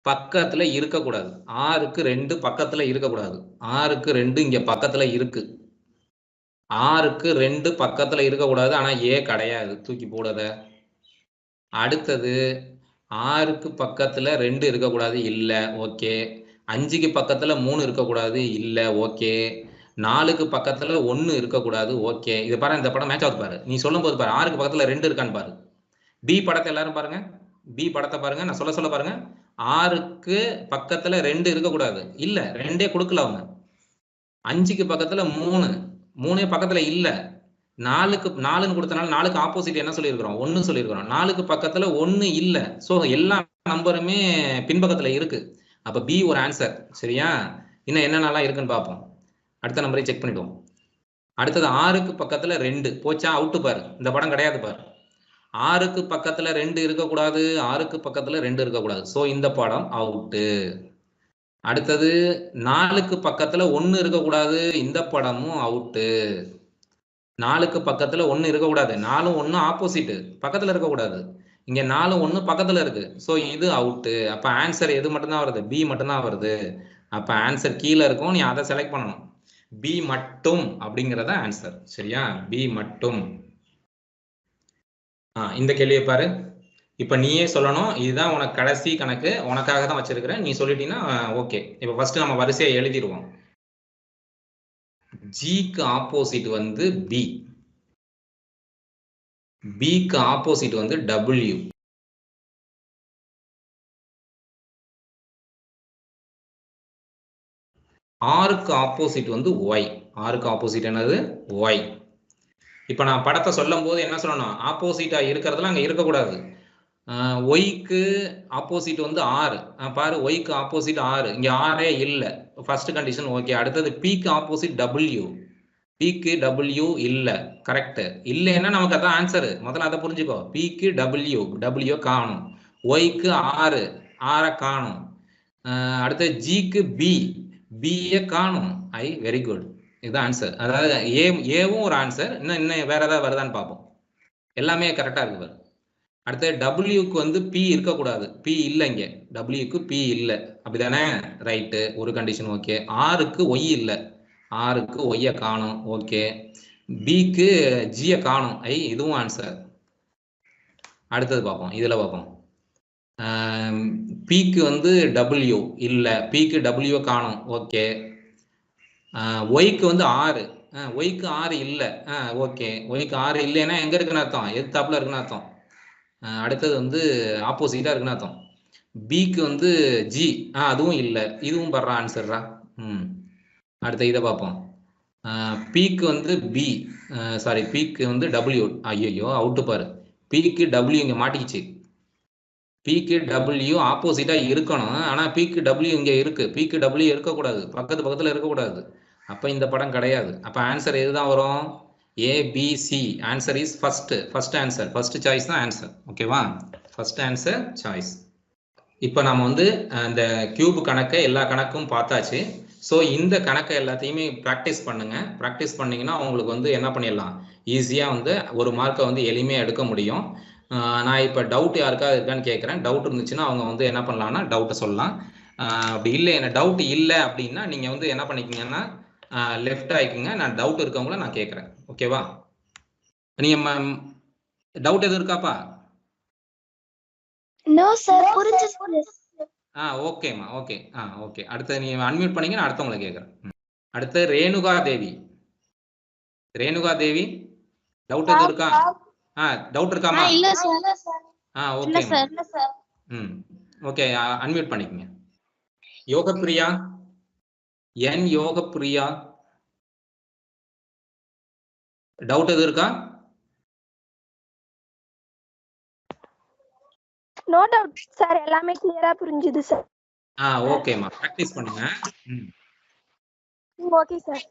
பக்கத்துல இருக்கக்கூடாது, 6க்கு 2 பக்கத்துல இருக்கக்கூடாது, 6க்கு 2 இங்க பக்கத்துல இருக்கு, 6க்கு 2 பக்கத்துல இருக்கக்கூடாது, ஆனா கிடையாது, தூக்கி போடாத. அடுத்தது 6க்கு பக்கத்துல 2 இருக்கக்கூடாது, இல்ல, ஓகே. 5க்கு பக்கத்துல 3 இருக்கக்கூடாது, இல்ல, ஓகே. 4க்கு பக்கத்துல 1 இருக்கக்கூடாது, ஓகே. இது பாரு, இந்த படம் மேட்ச் ஆகுது பாரு. நீ சொல்லும் போது பாரு, 6க்கு பக்கத்துல 2 இருக்கான்னு பாரு. பி படத்தை எல்லாரும் பாருங்க, பி படத்தை பாருங்க, நான் சொல்ல பாருங்க. 6க்கு பக்கத்துல 2 இருக்கக்கூடாது, இல்ல, 2 கொடுக்கல அவங்க. 5க்கு பக்கத்துல 3 பக்கத்துல இல்ல. 4ன்னு கொடுத்தனால 4க்கு ஆப்போசிட் என்ன சொல்லியிருக்கிறோம், 1 சொல்லியிருக்கிறோம். 4க்கு பக்கத்துல 1 இல்ல. சோ எல்லா நம்பருமே பின்பக்கத்துல இருக்கு. அப்ப பி ஒரு ஆன்சர். சரியா? இன்னும் என்னென்னலாம் இருக்குன்னு பார்ப்போம். அடுத்த நம்பரை செக் பண்ணிடுவோம். அடுத்தது 6க்கு பக்கத்துல 2 போச்சா, அவுட்டு பாரு, இந்த படம் கிடையாது பாரு. 6க்கு பக்கத்துல 2 இருக்கக்கூடாது, 6க்கு பக்கத்துல 2 இருக்கக்கூடாது, சோ இந்த படம் அவுட்டு. அடுத்தது 4க்கு பக்கத்துல 1 இருக்கக்கூடாது, இந்த படமும் அவுட்டு. 4க்கு பக்கத்துல 1 இருக்கக்கூடாது. 4ம் 1 ஆப்போசிட் பக்கத்துல இருக்கக்கூடாது. இங்க 4ம் 1 பக்கத்துல இருக்கு. ஸோ இது அவுட்டு. அப்ப ஆன்சர் எது மட்டும்தான் வருது? பி மட்டும்தான் வருது. அப்ப ஆன்சர் கீழே இருக்கும். நீ அதை செலக்ட் பண்ணணும். பி மட்டும் அப்படிங்கிறத ஆன்சர். சரியா? பி மட்டும். இந்த கேள்வியை பாரு. இப்ப நீயே சொல்லணும். இதுதான் உனக்கு கடைசி கணக்கு. உனக்காக தான் வச்சிருக்கிறேன். நீ சொல்லிட்டீங்கன்னா ஓகே. இப்ப ஃபர்ஸ்ட் நம்ம வரிசையை எழுதிடுவோம். ஜிக்கு ஆப்போசிட் வந்து பி, பிக்கு ஆப்போசிட் வந்து டபிள்யூ, ஆருக்கு ஆப்போசிட் வந்து ஒய். ஆருக்கு ஆப்போசிட் என்னது? ஒய். இப்ப நான் படத்தை சொல்லும் போது என்ன சொல்லணும்? ஆப்போசிட்டா இருக்கிறதுல அங்க இருக்கக்கூடாது. ஒய்க்கு ஆப்போசிட் வந்து ஆறு. பாரு, ஒய்க்கு ஆப்போசிட் ஆறு. இங்க ஆரே இல்லை. First condition okay. அடுத்தது பிக்கு ஆப்போசிட் டபிள்யூ. பிக்கு டபிள்யூ இல்ல. கரெக்ட். இல்லைன்னா நமக்கு அதான் ஆன்சரு. முதல்ல அதை புரிஞ்சுக்கோ. பிக்கு டபிள்யூ காணும். ஒய்க்கு ஆறு, ஆரை காணும். அடுத்து ஜிக்கு பிஏ காணும். Very good. இதுதான் ஆன்சர். அதாவது ஏவும் ஒரு ஆன்சர். இன்னும் வேற ஏதாவது வருதான்னு பார்ப்போம். எல்லாமே கரெக்டா இருக்கு பாரு. அடுத்து டபிள்யூக்கு வந்து பி இருக்கக்கூடாது. பி இல்லை இங்க. டபிள்யூக்கு பி இல்லை. அப்படிதானே? ரைட்டு. ஒரு கண்டிஷன் ஓகே. ஆருக்கு ஒய் இல்லை. ஆருக்கு ஒய்யை காணும். ஓகே. பிக்கு ஜியை காணும். இதுவும் ஆன்சர். அடுத்தது பார்ப்போம். இதுல பார்ப்போம். பிக்கு வந்து டபிள்யூ இல்லை. பிக்கு டபிள்யூ காணும். ஓகே. ஒய்க்கு வந்து ஆறு. ஒய்க்கு ஆறு இல்லை. ஓகே. ஒய்க்கு ஆறு இல்லைன்னா எங்க இருக்குன்னு அர்த்தம்? எதிர்த்தாப்புல இருக்குன்னு அர்த்தம். அடுத்தது வந்து ஆப்போசிட்டா இருக்குன்னு அர்த்தம். பிக்கு வந்து ஜி. அதுவும் இல்லை. இதுவும் படுற ஆன்சர்ரா. அடுத்த இதை பார்ப்போம். பிக்கு வந்து பி, சாரி, பிக்கு வந்து டபிள்யூ. ஐயோ அவுட்டு பாரு. பிக்கு டபிள்யூ இங்க மாட்டிக்கிச்சு. பிக்கு டபிள்யூ ஆப்போசிட்டா இருக்கணும். ஆனா பிக்கு டபிள்யூ இங்க இருக்கு. பிக்கு டபிள்யூ இருக்கக்கூடாது. பக்கத்துல இருக்கக்கூடாது. அப்ப இந்த படம் கிடையாது. அப்ப ஆன்சர் எதுதான் வரும்? ABC. Answer is first answer. First choice தான் ஆன்சர். ஓகேவா? First answer choice. இப்போ நம்ம வந்து அந்த கியூப் கணக்கை எல்லா கணக்கும் பார்த்தாச்சு. ஸோ இந்த கணக்கை எல்லாத்தையுமே ப்ராக்டிஸ் பண்ணுங்க. ப்ராக்டிஸ் பண்ணீங்கன்னா உங்களுக்கு வந்து என்ன பண்ணிடலாம்? ஈஸியாக வந்து ஒரு மார்க்கை வந்து எளிமையாக எடுக்க முடியும். நான் இப்போ டவுட் யாருக்காவது இருக்கான்னு கேட்குறேன். டவுட் இருந்துச்சுன்னா அவங்க வந்து என்ன பண்ணலாம்னா டவுட்டை சொல்லலாம். அப்படி இல்லை, எனக்கு டவுட் இல்லை அப்படின்னா நீங்கள் வந்து என்ன பண்ணிக்கிங்கன்னா லெஃப்ட் ஆகிக்குங்க. நான் டவுட் இருக்கவங்கள நான் கேட்குறேன். ஓகேவா? நீங்கள் டவுட் எதுவும் இருக்காப்பா? நோ சார், புரிஞ்சுது. ஓகேம்மா. ஓகே. ஓகே. அடுத்து நீ அன்மியூட் பண்ணீங்க. நான் அடுத்தவங்களை கேட்குறேன். அடுத்து ரேணுகா தேவி. ரேணுகா தேவி, டவுட் எதுவும் இருக்கா? டவுட் இருக்காமா? இல்ல sir. Okay sir. Okay. Unmute பண்ணிக்கங்க. யோகப்பிரியா, என் யோகப்பிரியா, டவுட் எதுவும் இருக்கா? நோ டவுட் சார், எல்லாமே கிளியரா புரிஞ்சுது சார். ஓகேம்மா. பிராக்டிஸ் பண்ணுங்க. Okay sir.